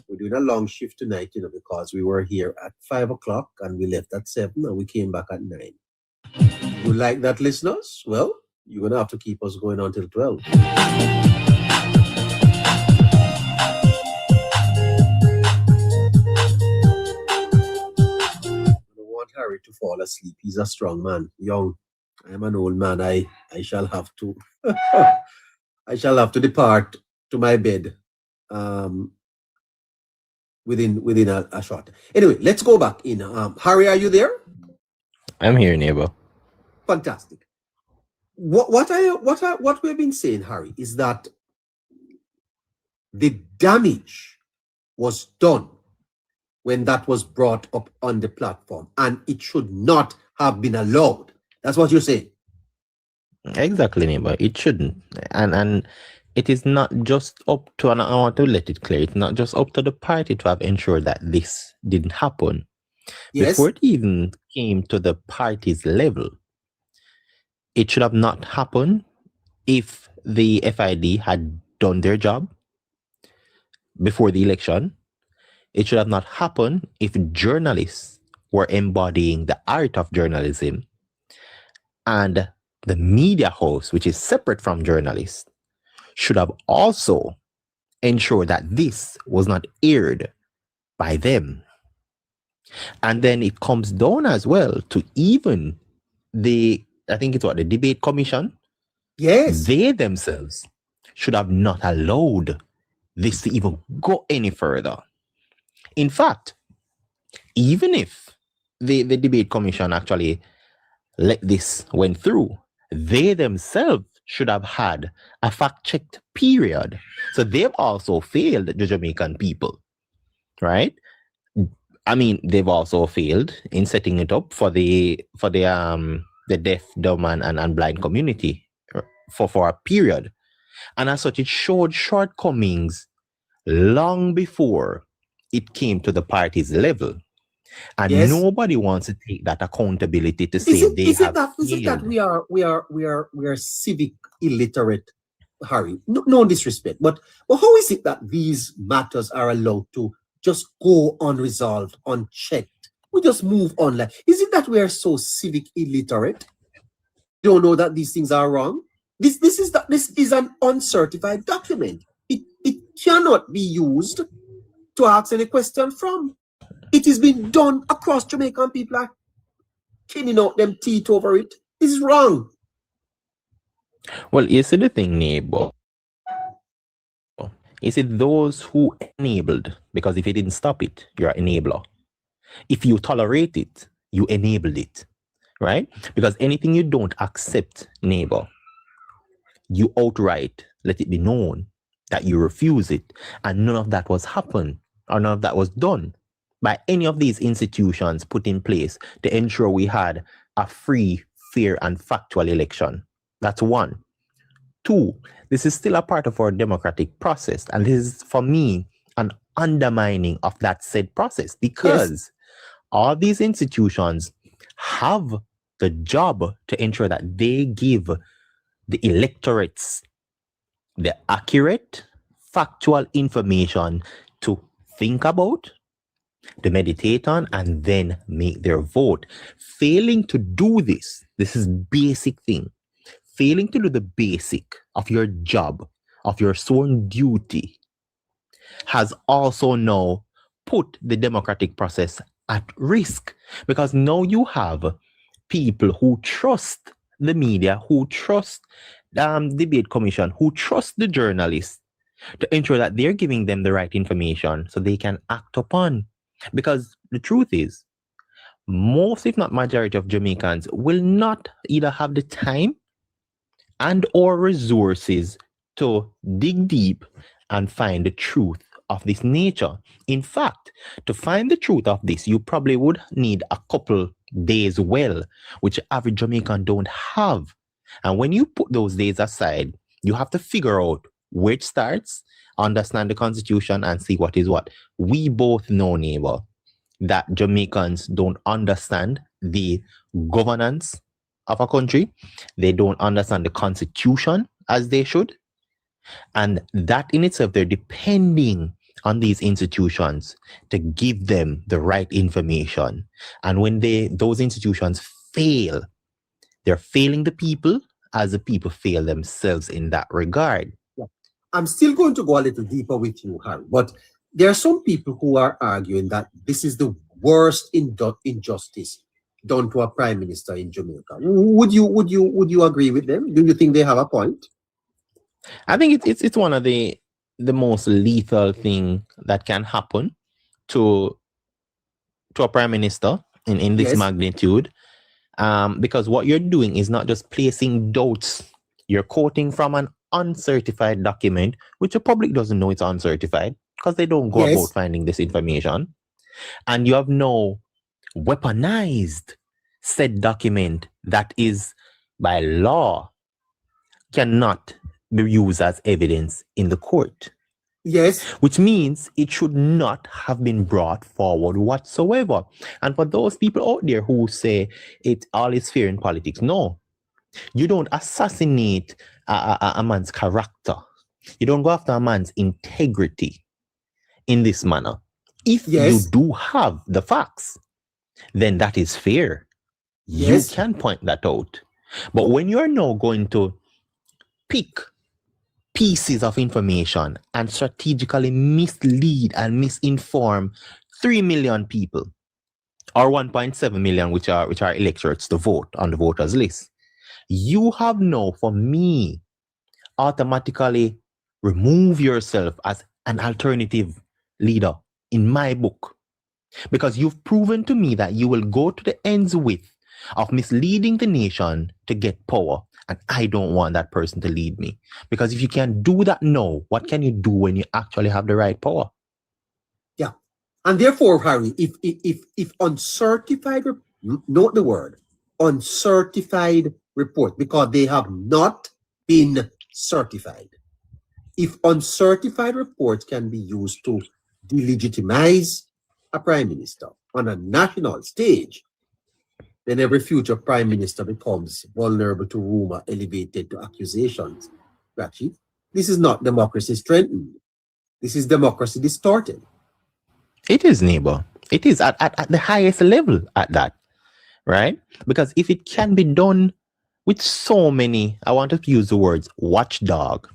We're doing a long shift tonight, because we were here at 5 o'clock and we left at 7 and we came back at 9. You like that, listeners? Well, you're going to have to keep us going until 12. Harry to fall asleep. He's a strong man, young. I'm an old man. I shall have to depart to my bed within a short. Anyway, let's go back in. Harry, are you there? I'm here, neighbor. Fantastic. What we've been saying, Harry, is that the damage was done when that was brought up on the platform, and it should not have been allowed. That's what you're saying. Exactly, neighbor. It shouldn't. And it is not just up to, and I want to let it clear, it's not just up to the party to have ensured that this didn't happen. Yes. Before it even came to the party's level, it should have not happened if the FID had done their job before the election. It should have not happened if journalists were embodying the art of journalism and the media house, which is separate from journalists, should have also ensured that this was not aired by them. And then it comes down as well to even I think it's the debate commission. Yes. They themselves should have not allowed this to even go any further. In fact, even if the debate commission actually let this went through, they themselves should have had a fact-checked period. So they've also failed the Jamaican people, right? I mean, they've also failed in setting it up for the deaf, dumb, and blind community for a period. And as such, it showed shortcomings long before it came to the party's level. And Yes. nobody wants to take that accountability to say Is it failed. that we are civic illiterate, Harry? No disrespect, but how is it that these matters are allowed to just go unresolved, unchecked? We just move on. Like, is it that we are so civic illiterate? Don't know that these things are wrong? This is an uncertified document. It cannot be used to ask any question from. It is being done across Jamaican. People are killing out them teeth over it. This is wrong. Well, you see the thing, neighbor. Is it those who enabled? Because if you didn't stop it, you're an enabler. If you tolerate it, you enabled it, right? Because anything you don't accept, neighbor, you outright let it be known that you refuse it. And none of that was happened, or none of that was done by any of these institutions put in place to ensure we had a free, fair, and factual election. That's one. Two, this is still a part of our democratic process. And this is, for me, an undermining of that said process, because all these institutions have the job to ensure that they give the electorates the accurate, factual information to think about, to meditate on, and then make their vote. Failing to do this is basic thing. Failing to do the basic of your job, of your sworn duty, has also now put the democratic process at risk, because now you have people who trust the media, who trust the debate commission, who trust the journalists to ensure that they're giving them the right information so they can act upon. Because the truth is, most, if not majority of Jamaicans will not either have the time and or resources to dig deep and find the truth of this nature. In fact, to find the truth of this, you probably would need a couple days which average Jamaican don't have. And when you put those days aside, you have to figure out where it starts, understand the Constitution, and see what is what. We both know, neighbor, that Jamaicans don't understand the governance of a country. They don't understand the Constitution as they should. And that in itself, they're depending on these institutions to give them the right information. And when those institutions fail, they're failing the people as the people fail themselves in that regard. Yeah. I'm still going to go a little deeper with you, Harry, but there are some people who are arguing that this is the worst injustice done to a prime minister in Jamaica. Would you agree with them? Do you think they have a point? I think it's one of the most lethal thing that can happen to a prime minister in this magnitude. Because what you're doing is not just placing doubts. You're quoting from an uncertified document, which the public doesn't know it's uncertified because they don't go about finding this information. And you have now weaponized said document that is by law cannot be used as evidence in the court. Yes. Which means it should not have been brought forward whatsoever. And for those people out there who say all is fair in politics, no. You don't assassinate a man's character. You don't go after a man's integrity in this manner. If you do have the facts, then that is fair. You can point that out. But when you're now going to pick pieces of information and strategically mislead and misinform 3 million people or 1.7 million, which are electorates to vote on the voters list, you have now, for me, automatically remove yourself as an alternative leader in my book, because you've proven to me that you will go to the ends width of misleading the nation to get power, and I don't want that person to lead me. Because if you can do that now, what can you do when you actually have the right power? Yeah, and therefore, Harry, if uncertified, note the word uncertified report, because they have not been certified. If uncertified reports can be used to delegitimize a prime minister on a national stage, then every future prime minister becomes vulnerable to rumor elevated to accusations. Actually, this is not democracy strengthened. This is democracy distorted. It is, neighbor. It is at the highest level at that, right? Because if it can be done with so many, I want to use the words watchdog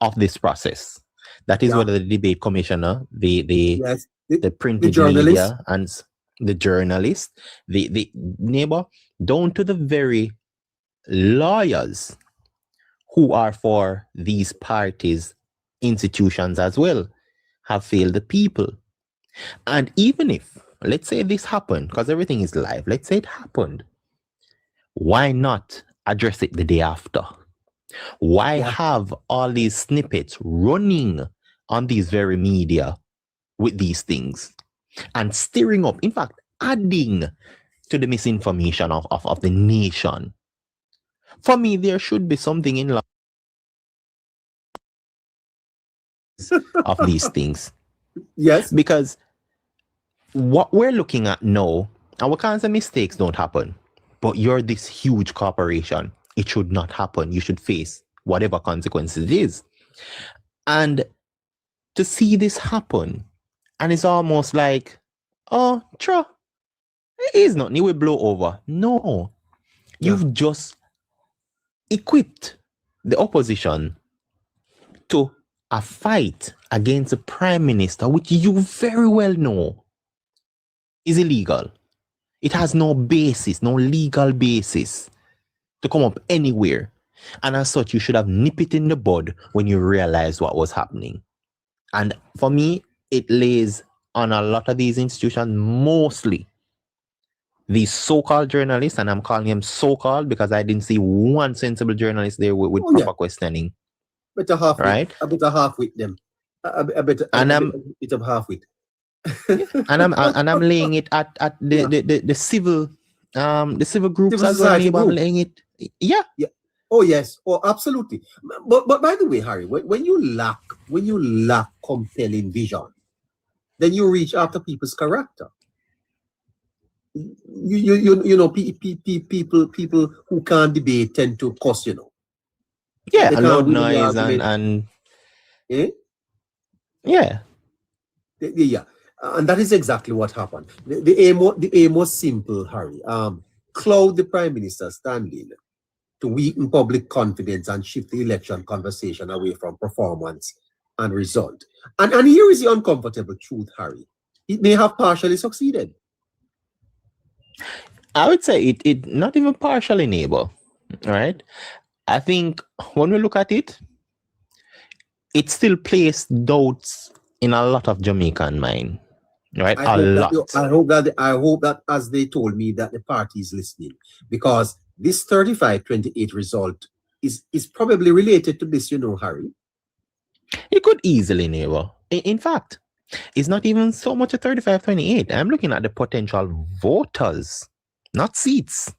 of this process. That is what the debate commissioner, the printed media and the journalists, the neighbor, down to the very lawyers who are for these parties, institutions as well, have failed the people. And even if, let's say this happened, because everything is live, let's say it happened, why not address it the day after? Why have all these snippets running on these very media with these things and stirring up, in fact, adding to the misinformation of the nation? For me, there should be something in law of these things. Yes. Because what we're looking at now, and what kinds of mistakes don't happen, but you're this huge corporation. It should not happen. You should face whatever consequences it is. And to see this happen, and it's almost like, oh, it is nothing, it will blow over. No, you've just equipped the opposition to a fight against the prime minister, which you very well know is illegal. It has no basis, no legal basis to come up anywhere. And as such, you should have nipped it in the bud when you realized what was happening. And for me, it lays on a lot of these institutions, mostly these so-called journalists, and I'm calling them so-called because I didn't see one sensible journalist there with proper questioning. Better half right? A bit of half with them. A bit of half with. and I'm laying it at the civil groups as well. I'm laying it. Yeah. Oh yes. Oh, absolutely. But by the way, Harry, when you lack compelling vision, then you reach after people's character. You know, people who can't debate tend to cuss, you know. Yeah, a loud noise and yeah. Yeah. And that is exactly what happened. The aim was simple, Harry. Cloud the Prime Minister standing to weaken public confidence and shift the election conversation away from performance and result. And here is the uncomfortable truth, Harry. It may have partially succeeded. I would say it not even partially, neighbor. Right? I think when we look at it, it still placed doubts in a lot of Jamaican mind. Right? I hope that as they told me that the party is listening, because this 35-28 result is probably related to this, you know, Harry. It could easily, neighbor. In fact, it's not even so much a 35-28. I'm looking at the potential voters, not seats.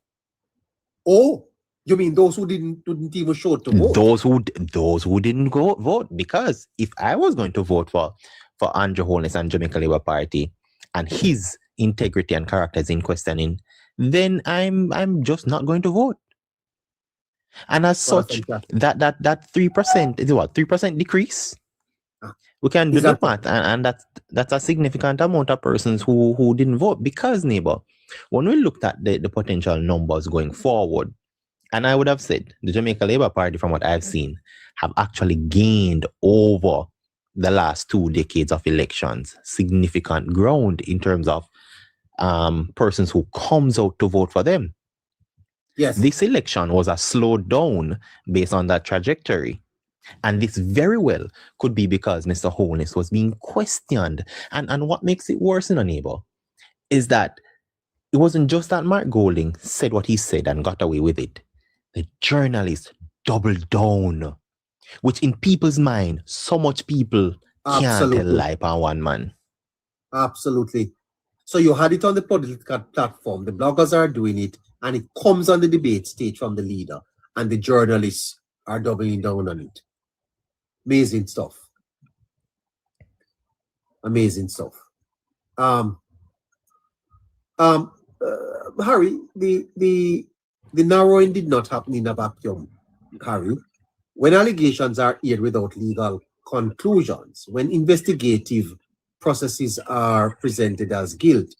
Oh, you mean those who didn't even show to vote? Those who didn't go vote, because if I was going to vote for Andrew Holness and Jamaica Labour Party and his integrity and character is in questioning, then I'm just not going to vote. And as such, that 3% is what? 3% decrease. We can do the math, and that's a significant amount of persons who didn't vote. Because, neighbor, when we looked at the potential numbers going forward, And I would have said the Jamaica Labour Party, from what I've seen, have actually gained over the last 2 decades of elections significant ground in terms of persons who comes out to vote for them. Yes. This election was a slowdown based on that trajectory. And this very well could be because Mr. Holness was being questioned. And what makes it worse, in a neighbor, is that it wasn't just that Mark Golding said what he said and got away with it. The journalists doubled down, which in people's mind, so much people can't tell lie on one man. Absolutely. So you had it on the political platform. The bloggers are doing it, and it comes on the debate stage from the leader, and the journalists are doubling down on it. Amazing stuff. Amazing stuff. Harry, the narrowing did not happen in a vacuum, Harry. When allegations are aired without legal conclusions, when investigative processes are presented as guilt,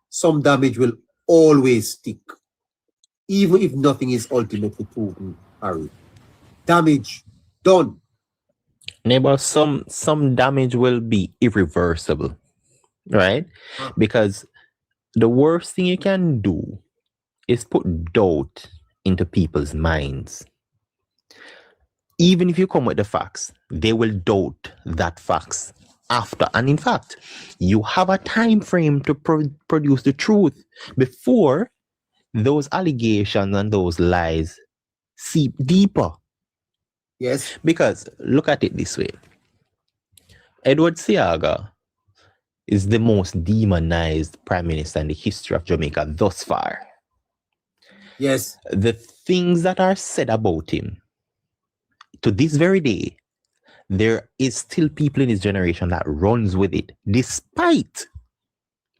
some damage will always stick, even if nothing is ultimately proven, Harry. Damage done. Neighbor, some damage will be irreversible, right? Because the worst thing you can do is put doubt into people's minds. Even if you come with the facts, they will doubt that facts after. And in fact, you have a time frame to produce the truth before those allegations and those lies seep deeper. Yes. Because look at it this way. Edward Seaga is the most demonized prime minister in the history of Jamaica thus far. Yes. The things that are said about him, to this very day, there is still people in his generation that runs with it, despite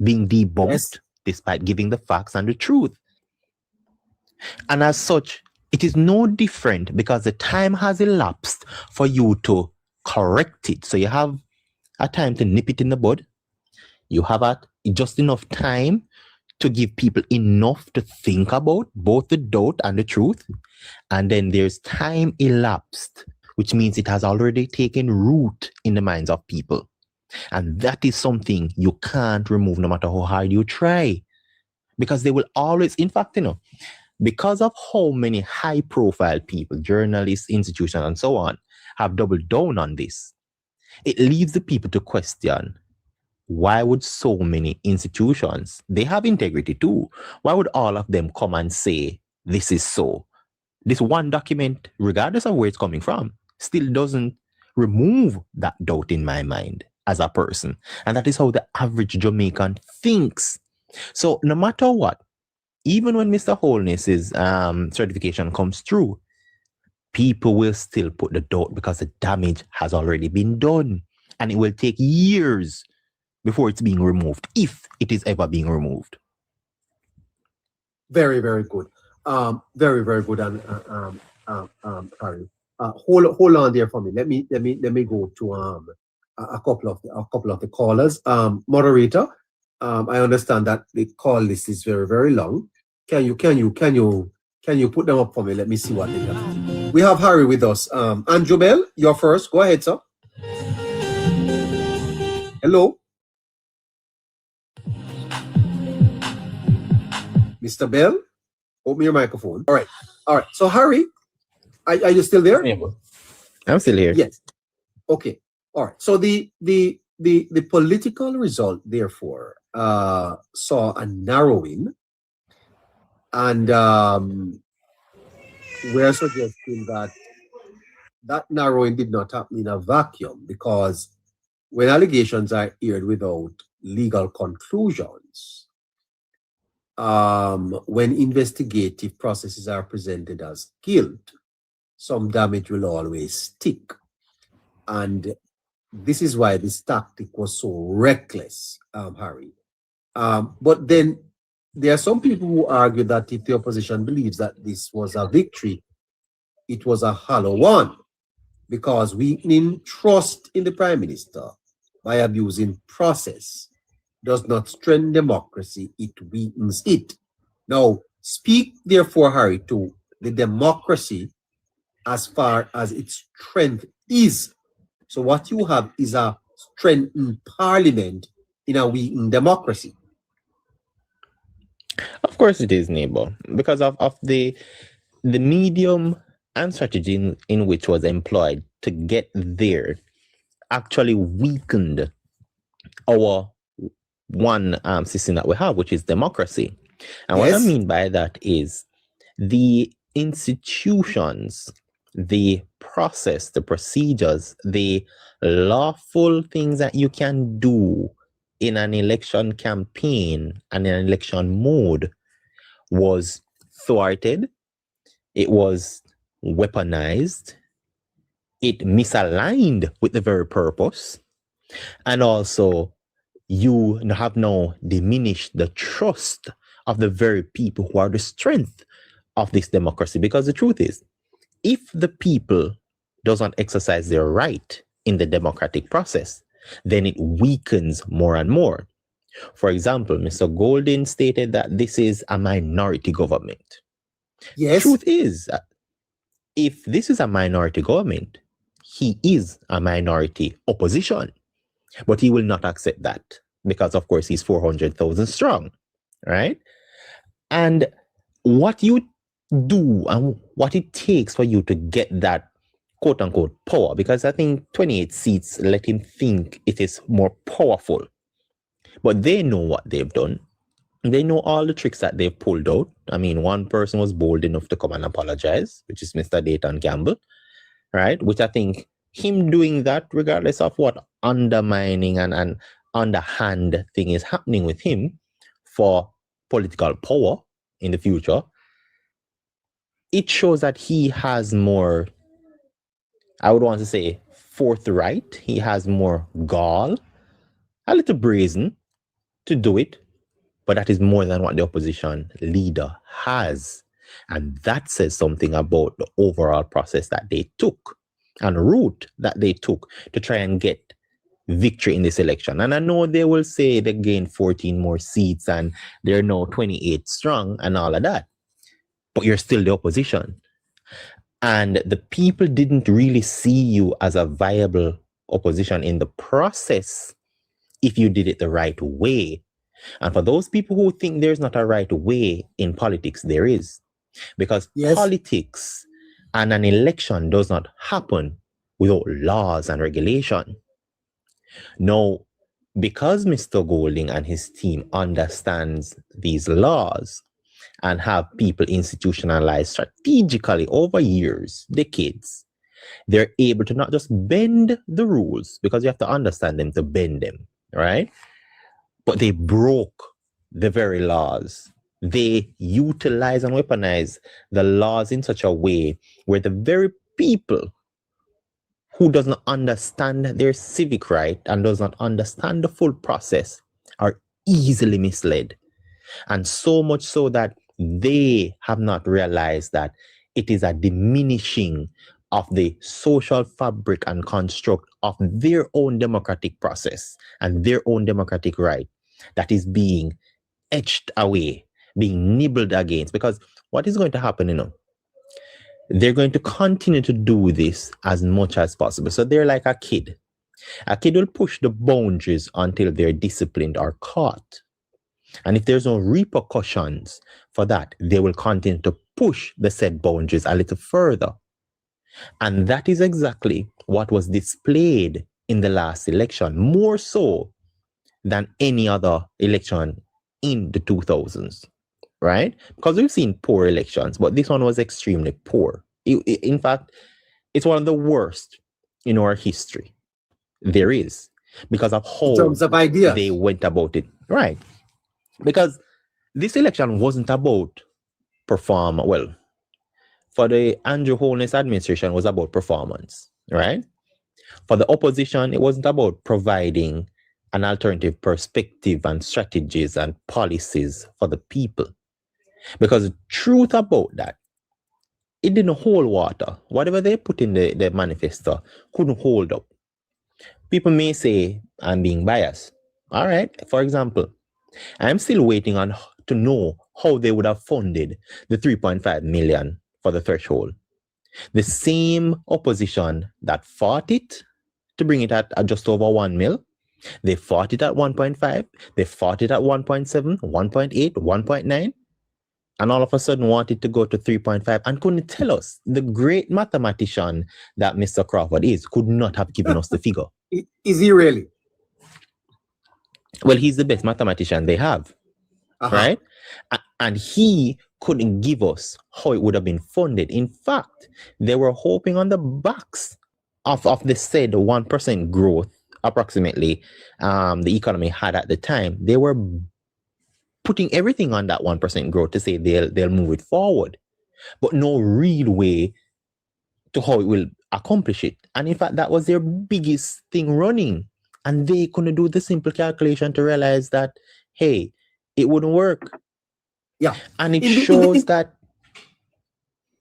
being debunked, yes, despite giving the facts and the truth. And as such, it is no different because the time has elapsed for you to correct it. So you have a time to nip it in the bud. You have just enough time to give people enough to think about both the doubt and the truth. And then there's time elapsed, which means it has already taken root in the minds of people. And that is something you can't remove no matter how hard you try. Because they will always, in fact, because of how many high-profile people, journalists, institutions, and so on, have doubled down on this, it leaves the people to question, why would so many institutions, they have integrity too, why would all of them come and say, this is so? This one document, regardless of where it's coming from, still doesn't remove that doubt in my mind as a person. And that is how the average Jamaican thinks. So no matter what, even when Mr. Holness's certification comes through, people will still put the doubt because the damage has already been done. And it will take years before it's being removed, if it is ever being removed. Very, very good. Very, very good. And Harry, hold on there for me. Let me go to a couple of the callers. Moderator, I understand that the call list is very, very long. Can you put them up for me? Let me see what they have. We have Harry with us. Andrew Bell, you're first. Go ahead, sir. Hello, Mr. Bell. Open your microphone. All right. So Harry, are you still there? I'm still here. Yes. Okay. All right. So the political result, therefore, saw a narrowing, and we're suggesting that narrowing did not happen in a vacuum, because when allegations are aired without legal conclusions, when investigative processes are presented as guilt, some damage will always stick. And this is why this tactic was so reckless, Harry. But then there are some people who argue that if the opposition believes that this was a victory, it was a hollow one, because weakening trust in the Prime Minister by abusing process does not strengthen democracy, it weakens it. Now, speak therefore, Harry, to the democracy as far as its strength is. So what you have is a strengthened parliament in a weakened democracy. Of course it is, neighbor, because of the medium and strategy in which was employed to get there actually weakened our one system that we have, which is democracy. And what I mean by that is the institutions, the process, the procedures, the lawful things that you can do in an election campaign and in an election mode was thwarted. It was weaponized. It misaligned with the very purpose. And also, you have now diminished the trust of the very people who are the strength of this democracy. Because the truth is, if the people doesn't exercise their right in the democratic process, then it weakens more and more. For example, Mr. Golden stated that this is a minority government. Yes. Truth is, if this is a minority government, he is a minority opposition. But he will not accept that because, of course, he's 400,000 strong, right? And what you do and what it takes for you to get that quote-unquote power, because I think 28 seats let him think it is more powerful. But they know what they've done. They know all the tricks that they've pulled out. I mean, one person was bold enough to come and apologize, which is Mr. Dayton Campbell, right? Which I think him doing that, regardless of what undermining and underhand thing is happening with him for political power in the future, it shows that he has more, I would want to say, forthright. He has more gall, a little brazen to do it, but that is more than what the opposition leader has. And that says something about the overall process that they took and route that they took to try and get victory in this election. And I know they will say they gained 14 more seats and they're now 28 strong and all of that, but you're still the opposition. And the people didn't really see you as a viable opposition in the process if you did it the right way. And for those people who think there's not a right way in politics, there is. Because politics and an election does not happen without laws and regulation. Now, because Mr. Golding and his team understands these laws and have people institutionalized strategically over years, decades, they're able to not just bend the rules, because you have to understand them to bend them, right? But they broke the very laws. They utilize and weaponize the laws in such a way where the very people who does not understand their civic right and does not understand the full process are easily misled. And so much so that they have not realized that it is a diminishing of the social fabric and construct of their own democratic process and their own democratic right that is being etched away, being nibbled against. Because what is going to happen, they're going to continue to do this as much as possible. So they're like a kid. A kid will push the boundaries until they're disciplined or caught. And if there's no repercussions for that, they will continue to push the said boundaries a little further. And that is exactly what was displayed in the last election, more so than any other election in the 2000s, right? Because we've seen poor elections, but this one was extremely poor. In fact, it's one of the worst in our history. There is, because of how in terms of ideas they went about it, right? Because this election wasn't about well, for the Andrew Holness administration, it was about performance, right? For the opposition, it wasn't about providing an alternative perspective and strategies and policies for the people. Because the truth about that, it didn't hold water. Whatever they put in the manifesto couldn't hold up. People may say I'm being biased. All right, for example, I'm still waiting to know how they would have funded the 3.5 million for the threshold. The same opposition that fought it to bring it at just over 1 mil, they fought it at 1.5, they fought it at 1.7, 1.8, 1.9, and all of a sudden wanted to go to 3.5 and couldn't tell us. The great mathematician that Mr. Crawford is could not have given us the figure. Is he really? Well, he's the best mathematician they have, right? And he couldn't give us how it would have been funded. In fact, they were hoping on the backs of the said 1% growth, approximately, the economy had at the time. They were putting everything on that 1% growth to say they'll move it forward, but no real way to how it will accomplish it. And in fact, that was their biggest thing running. And they couldn't do the simple calculation to realize that, hey, it wouldn't work. Yeah. And it shows that.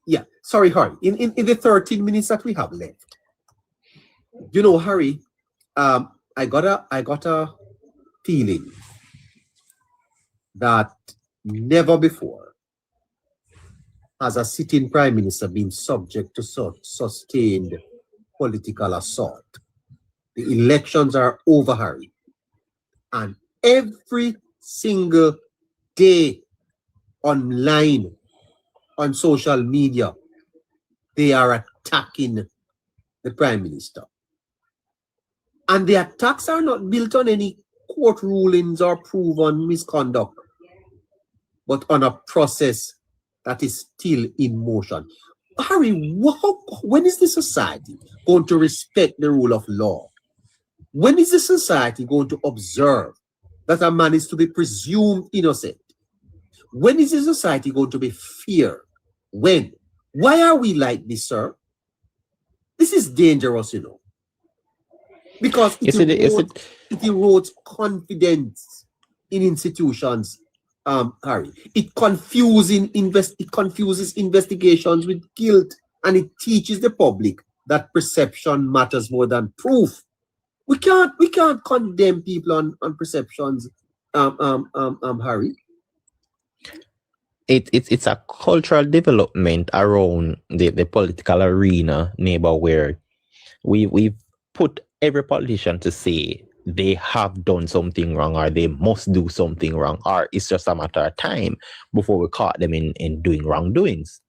Yeah. Sorry, Harry. In the 13 minutes that we have left, you know, Harry, I got a feeling that never before has a sitting prime minister been subject to such sustained political assault. The elections are over, Harry. And every single day online, on social media, they are attacking the prime minister. And the attacks are not built on any court rulings or proven misconduct, but on a process that is still in motion. Harry, when is the society going to respect the rule of law? When is the society going to observe that a man is to be presumed innocent? When is the society going to be fair? When? Why are we like this, sir? This is dangerous, you know. Because it erodes confidence in institutions, Harry. It confuses investigations with guilt, and it teaches the public that perception matters more than proof. We can't condemn people on perceptions, Harry. It's a cultural development around the political arena, neighbor, where we've put every politician to say they have done something wrong or they must do something wrong, or it's just a matter of time before we caught them in doing wrongdoings.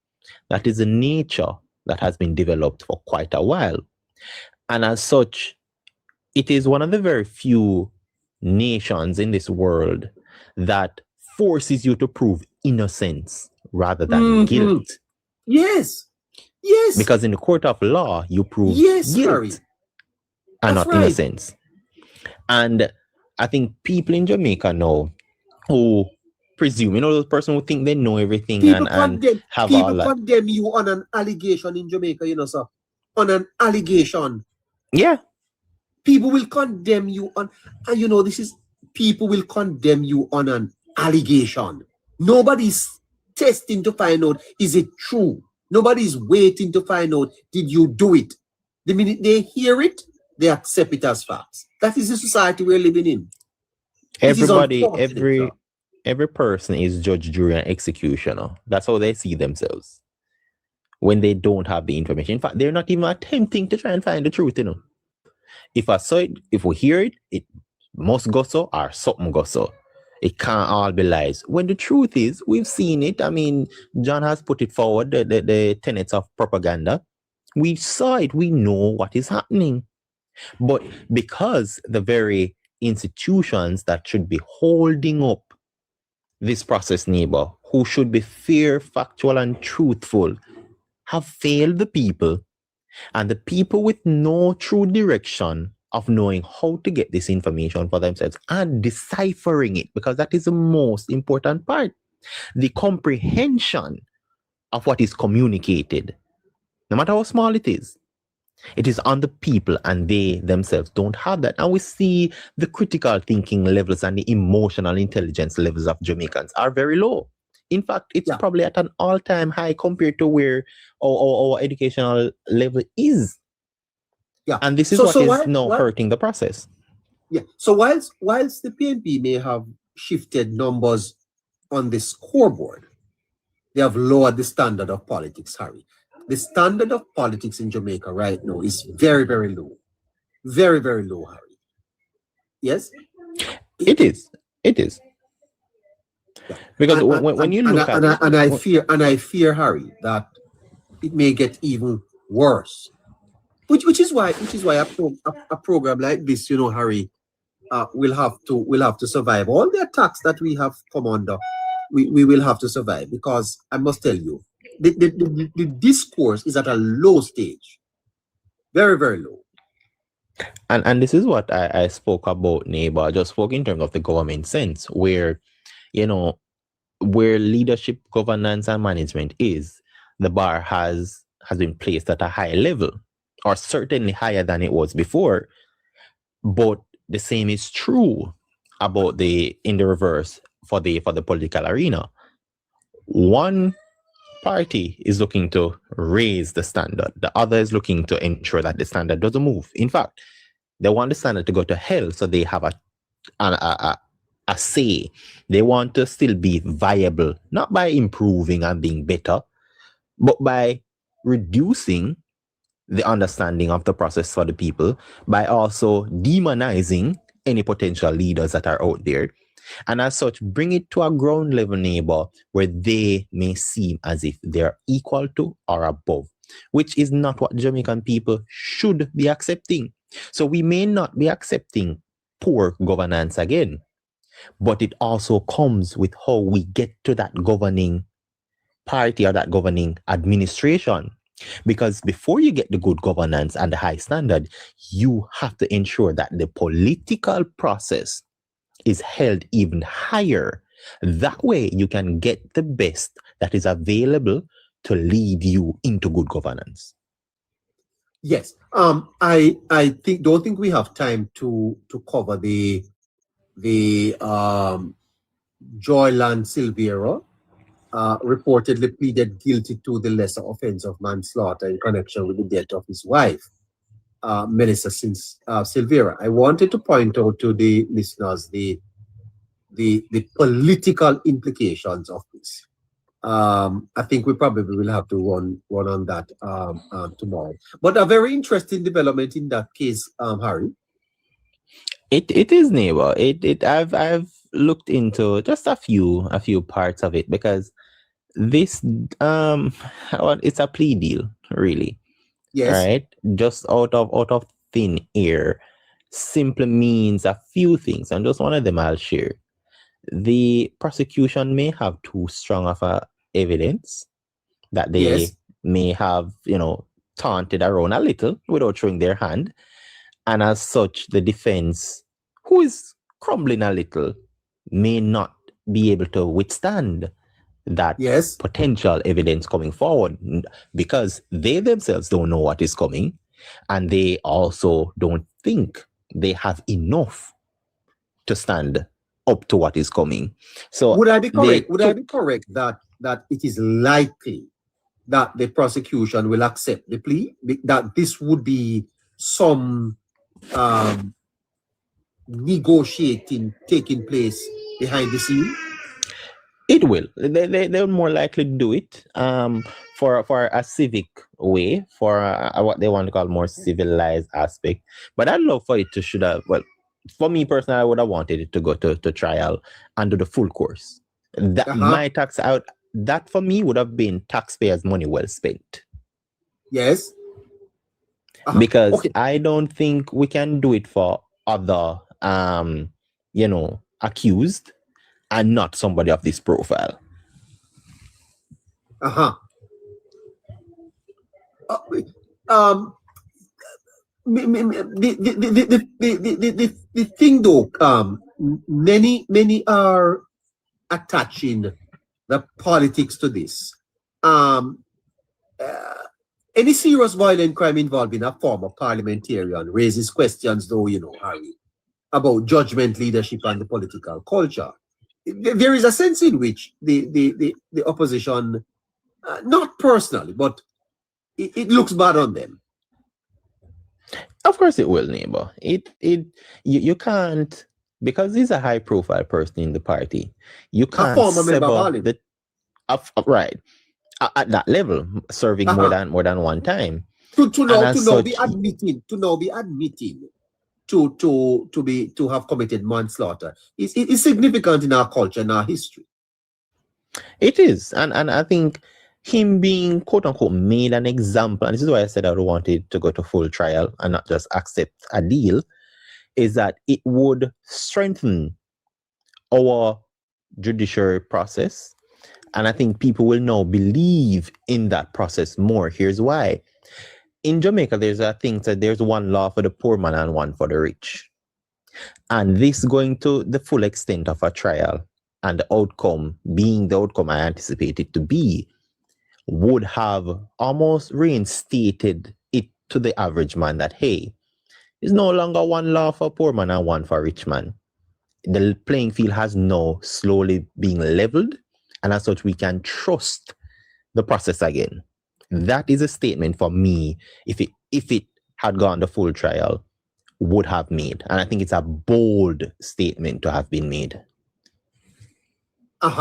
That is a nature that has been developed for quite a while. And as such, it is one of the very few nations in this world that forces you to prove innocence rather than guilt. Yes. Because in the court of law, you prove guilt Harry. and not innocence. And I think people in Jamaica now who presume, you know, those person who think they know everything and have all that. People condemn you on an allegation in Jamaica, you know, sir. On an allegation. Yeah. People will condemn you on, and you know, people will condemn you on an allegation. Nobody's testing to find out, is it true? Nobody's waiting to find out, did you do it? The minute they hear it, they accept it as facts. That is the society we're living in. Everybody, every person is judge, jury, and executioner. That's how they see themselves when they don't have the information. In fact, they're not even attempting to try and find the truth, you know. If I saw it, if we hear it, it must go so or something go so. It can't all be lies. When the truth is, we've seen it. I mean, John has put it forward, the tenets of propaganda. We saw it. We know what is happening. But because the very institutions that should be holding up this process, neighbor, who should be fair, factual, and truthful, have failed the people, and the people with no true direction of knowing how to get this information for themselves and deciphering it, because that is the most important part. The comprehension of what is communicated, no matter how small it is on the people, and they themselves don't have that. And we see the critical thinking levels and the emotional intelligence levels of Jamaicans are very low. In fact, it's probably at an all-time high compared to where our educational level is. Yeah. And this is what is now hurting the process. Yeah. So whilst the PNP may have shifted numbers on the scoreboard, they have lowered the standard of politics, Harry. The standard of politics in Jamaica right now is very, very low. Very, very low, Harry. Yes? It is. It is. Because when you look at and I fear, Harry, that it may get even worse. Which is why a program like this, Harry, will have to survive all the attacks that we have come under. We will have to survive, because I must tell you, the discourse is at a low stage, very, very low. And this is what I spoke about, neighbor. I just spoke in terms of the government sense, where where leadership, governance, and management is, the bar has been placed at a high level, or certainly higher than it was before. But the same is true about in the reverse for the political arena. One party is looking to raise the standard. The other is looking to ensure that the standard doesn't move. In fact, they want the standard to go to hell, so they have a say. They want to still be viable, not by improving and being better, but by reducing the understanding of the process for the people, by also demonizing any potential leaders that are out there, and as such bring it to a ground level, neighbor, where they may seem as if they're equal to or above, which is not what Jamaican people should be accepting. So we may not be accepting poor governance again, but it also comes with how we get to that governing party or that governing administration. Because before you get the good governance and the high standard, you have to ensure that the political process is held even higher. That way you can get the best that is available to lead you into good governance. Yes. I don't think we have time to cover the Joyland Silvera reportedly pleaded guilty to the lesser offense of manslaughter in connection with the death of his wife, Melissa Silvera. I wanted to point out to the listeners the political implications of this. I think we probably will have to run on that tomorrow. But a very interesting development in that case, Harry. It is, neighbor. I've looked into just a few parts of it, because this it's a plea deal, really. Yes. Right? Just out of thin air simply means a few things, and just one of them I'll share. The prosecution may have too strong of a evidence that they may have, taunted around a little without showing their hand. And as such, the defense, who is crumbling a little, may not be able to withstand that potential evidence coming forward, because they themselves don't know what is coming, and they also don't think they have enough to stand up to what is coming. So would I be correct? I be correct that it is likely that the prosecution will accept the plea, that this would be some negotiating taking place behind the scene? It will. They'll more likely do it for a civic way, for what they want to call more civilized aspect. But I'd love for it to should have, well, for me personally, I would have wanted it to go to trial and do the full course. That my tax out, that for me would have been taxpayers' money well spent. Yes. Because I don't think we can do it for other accused and not somebody of this profile. The thing though, many are attaching the politics to this. Any serious violent crime involving a former parliamentarian raises questions, though, Harry, about judgment, leadership, and the political culture. There is a sense in which the opposition, not personally, but it looks bad on them. Of course it will, neighbor. You can't, because he's a high profile person in the party, you can't a former member of parliament. Right. At that level, serving more than one time. To now be admitting to have committed manslaughter is significant in our culture and our history. It is, and I think him being quote unquote made an example, and this is why I said I wanted to go to full trial and not just accept a deal, is that it would strengthen our judiciary process, and I think people will now believe in that process more. Here's why. In Jamaica, there's a thing that there's one law for the poor man and one for the rich. And this going to the full extent of a trial and the outcome being the outcome I anticipate it to be would have almost reinstated it to the average man that, hey, there's no longer one law for poor man and one for rich man. The playing field has now slowly being leveled, and as such, we can trust the process again. That is a statement for me, if it had gone the full trial, would have made. And I think it's a bold statement to have been made. The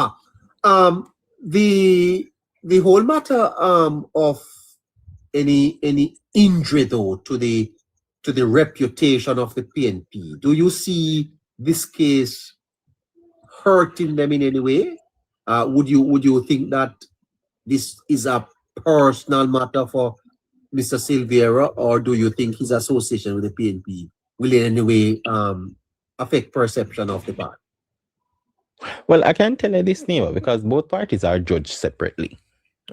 whole matter of any injury though to the reputation of the PNP, do you see this case hurting them in any way? Would you think that this is a personal matter for Mr. Silveira, or do you think his association with the PNP will in any way affect perception of the party? Well, I can tell you this, neighbor, because both parties are judged separately,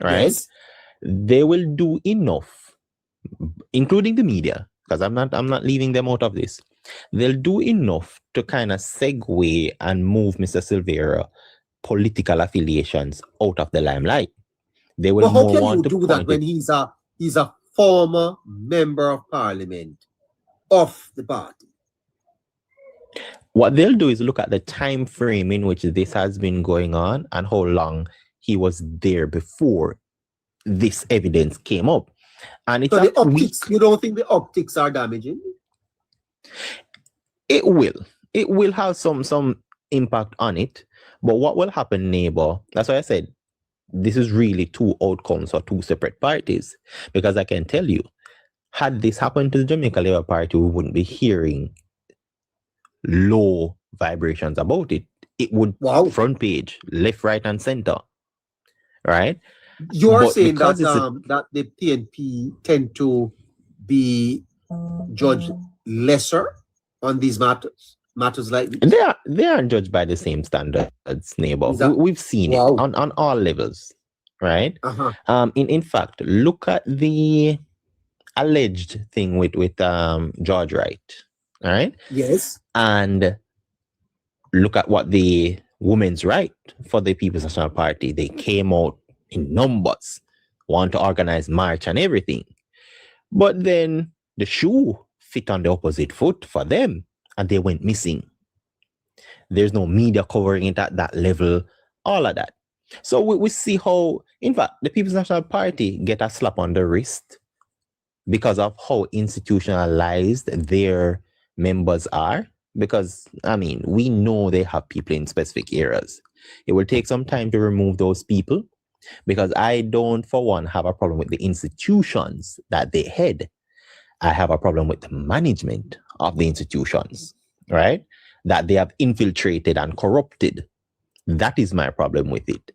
right? Yes. They will do enough, including the media, because I'm not leaving them out of this. They'll do enough to kind of segue and move Mr. Silveira political affiliations out of the limelight. They will how can you do that when he's a former member of parliament of the party? What they'll do is look at the time frame in which this has been going on and how long he was there before this evidence came up. And it's so the optics, you don't think the optics are damaging? It will. It will have some impact on it. But what will happen, neighbor, that's why I said this is really two outcomes for two separate parties. Because I can tell you, had this happened to the Jamaica Labour Party, we wouldn't be hearing low vibrations about it. It would front page, left, right, and center. Right? You're saying that that the PNP tend to be judged lesser on these matters like this? They aren't judged by the same standards, neighbor. We've seen it on all levels, right? In fact, look at the alleged thing with George Wright, all right? Yes. And look at what the Women's Right for the People's National Party, they came out in numbers, want to organize march and everything. But then the shoe fit on the opposite foot for them, and they went missing. There's no media covering it at that level, all of that. So we see how, in fact, the People's National Party get a slap on the wrist because of how institutionalized their members are. Because, I mean, we know they have people in specific areas. It will take some time to remove those people, because I don't, for one, have a problem with the institutions that they head. I have a problem with the management of the institutions, right? That they have infiltrated and corrupted. That is my problem with it.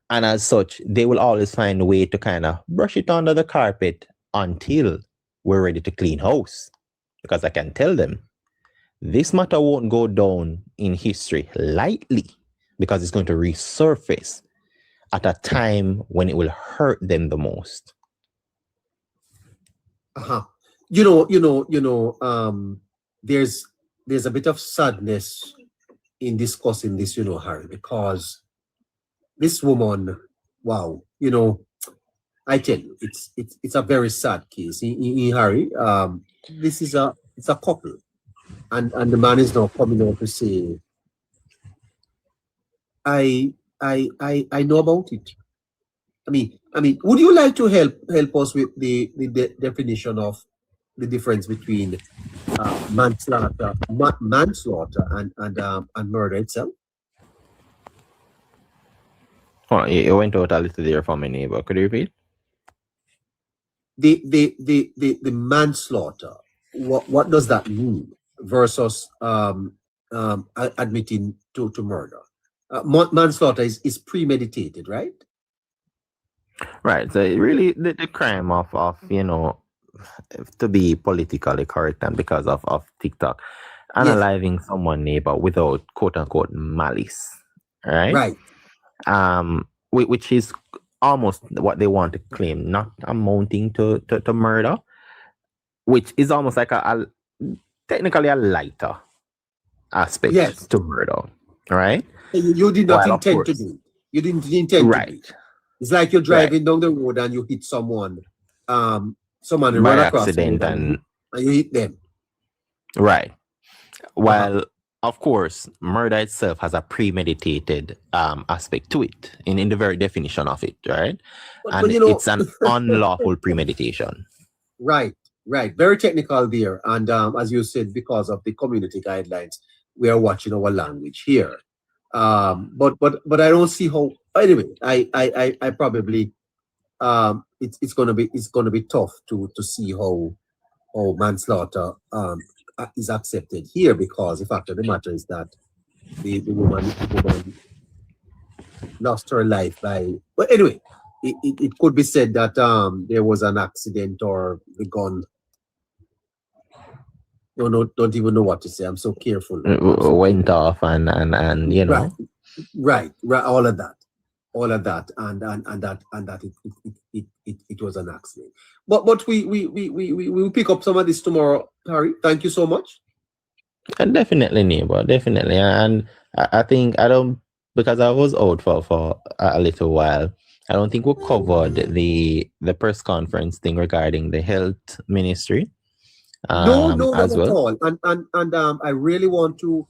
And as such, they will always find a way to kind of brush it under the carpet until we're ready to clean house. Because I can tell them, this matter won't go down in history lightly, because it's going to resurface at a time when it will hurt them the most. There's a bit of sadness in discussing this, Harry, because this woman, wow, I tell you, it's a very sad case. Harry, this is it's a couple, and the man is now coming out to say, I know about it. I mean, would you like to help us with the definition of the difference between manslaughter and murder itself? Oh, it went out a little there for my neighbor. Could you repeat? The manslaughter. What does that mean versus admitting to murder? Manslaughter is premeditated, right? Right. So really, the crime of to be politically correct and because of TikTok, analyzing someone neighbor without quote unquote malice, right? Right. Which is almost what they want to claim, not amounting to murder, which is almost like technically a lighter aspect Yes. to murder, right? You did not intend to do it. You didn't intend to do it. It's like you're driving down the road and you hit someone, someone by run across accident and you hit them. Right. Well, of course, murder itself has a premeditated aspect to it in the very definition of it, right? And it's an unlawful premeditation. Right. Very technical there. And as you said, because of the community guidelines, we are watching our language here. But I don't see how. Anyway, I probably it's gonna be tough to see how manslaughter is accepted here, because the fact of the matter is that the woman lost her life by. But anyway, it could be said that there was an accident or the gun. No, don't even know what to say. I'm so careful. Went off and you know. Right. All of that, and that it was an accident. But we will pick up some of this tomorrow, Harry. Thank you so much. And definitely, neighbor, definitely. And I think because I was out for a little while. I don't think we covered the press conference thing regarding the health ministry. No, not at all. And I really want to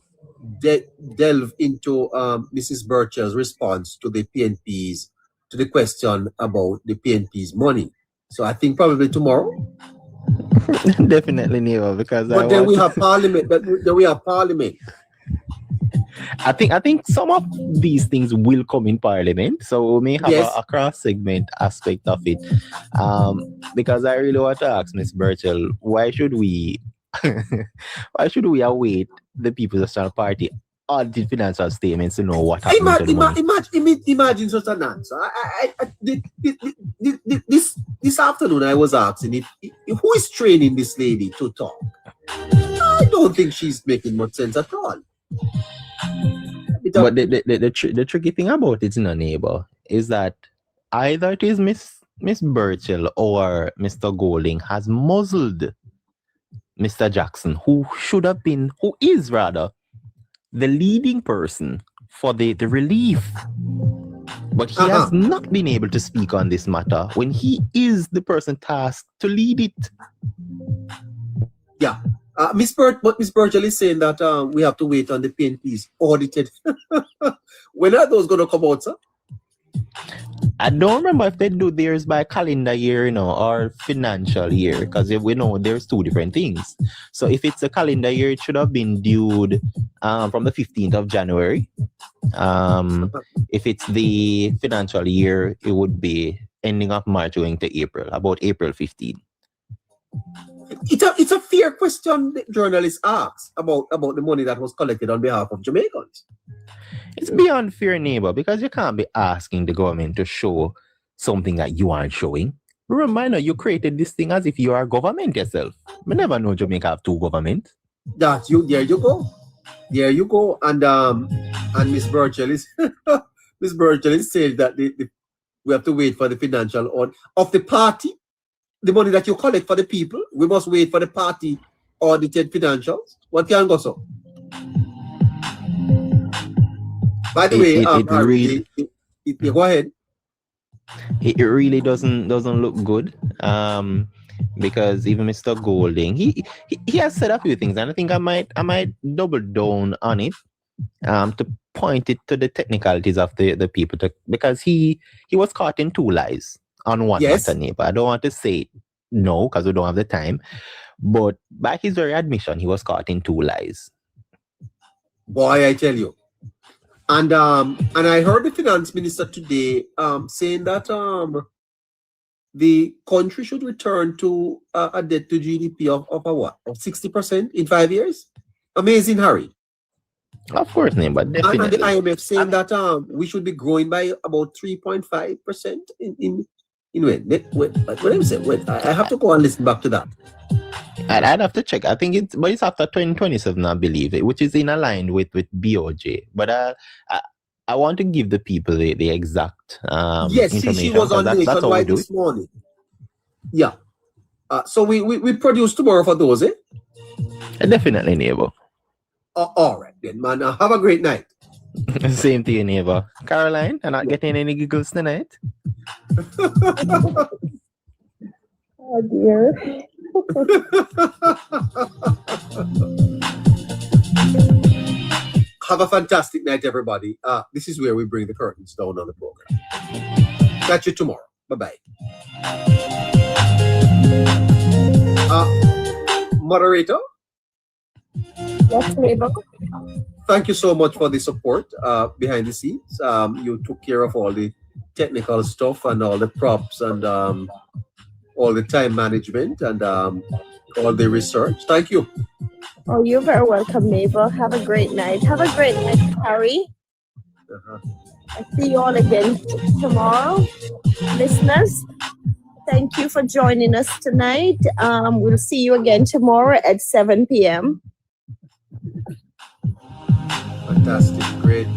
delve into Mrs. Birchall's response to the PNP's, to the question about the PNP's money. So I think probably tomorrow. Definitely, Neva, because then we have Parliament. Then we have Parliament. I think some of these things will come in Parliament, so we may have a cross-segment aspect of it. Because I really want to ask Ms. Birchall, why should we await the People's National Party audited financial statements to know what happened to the money? Imagine such an answer. This afternoon I was asking who is training this lady to talk. I don't think she's making much sense at all. But the tricky thing about it, neighbor, is that either it is Miss Birchall or Mr. Golding has muzzled Mr. Jackson, who is rather the leading person for the relief. But he has not been able to speak on this matter when he is the person tasked to lead it. Yeah. Miss Birchall is saying that we have to wait on the PNP's audited. When are those going to come out, sir? I don't remember if they do theirs by calendar year, or financial year, because we know there's two different things. So if it's a calendar year, it should have been due from the 15th of January. If it's the financial year, it would be ending of March going to April, about April 15th. It's a fair question that journalists ask about the money that was collected on behalf of Jamaicans. It's beyond fair, neighbor, because you can't be asking the government to show something that you aren't showing. Remember, you created this thing as if you are government yourself. We never know Jamaica have two governments. There you go. And Miss Birchall is Miss Birchall is saying that we have to wait for the financial audit of the party. The money that you collect for the people, we must wait for the party audited financials. What can go so? By the way, go ahead. It really doesn't look good. Because even Mr. Golding, he has said a few things, and I think I might double down on it. To point it to the technicalities of the people, because he was caught in two lies on one matter, neighbor. I don't want to say no because we don't have the time, but by his very admission, he was caught in two lies. Boy, I tell you, And I heard the finance minister today saying that the country should return to a debt to GDP of what? Of 60% in 5 years? Amazing, Harry. Of course, neighbor, definitely. And the IMF saying that we should be growing by about 3.5% in wait, I have to go and listen back to that. I'd have to check. I think it's after 2027, I believe, which is in line with BOJ. But I want to give the people the exact yes, information. She was on Nationwide this morning. Yeah. So we produce tomorrow for those, eh? Definitely, neighbor. All right, then, man. Have a great night. Same to you, neighbor. Caroline, I'm not getting any giggles tonight. Oh dear. Have a fantastic night, everybody. This is where we bring the curtains down on the program. Catch you tomorrow. Bye-bye. Moderator? Yes, neighbor. Thank you so much for the support behind the scenes. You took care of all the technical stuff and all the props and all the time management and all the research. Thank you. Oh, you're very welcome, neighbor. Have a great night. Have a great night, Harry. I'll see you all again tomorrow. Listeners, thank you for joining us tonight. We'll see you again tomorrow at 7 p.m. Fantastic. Great.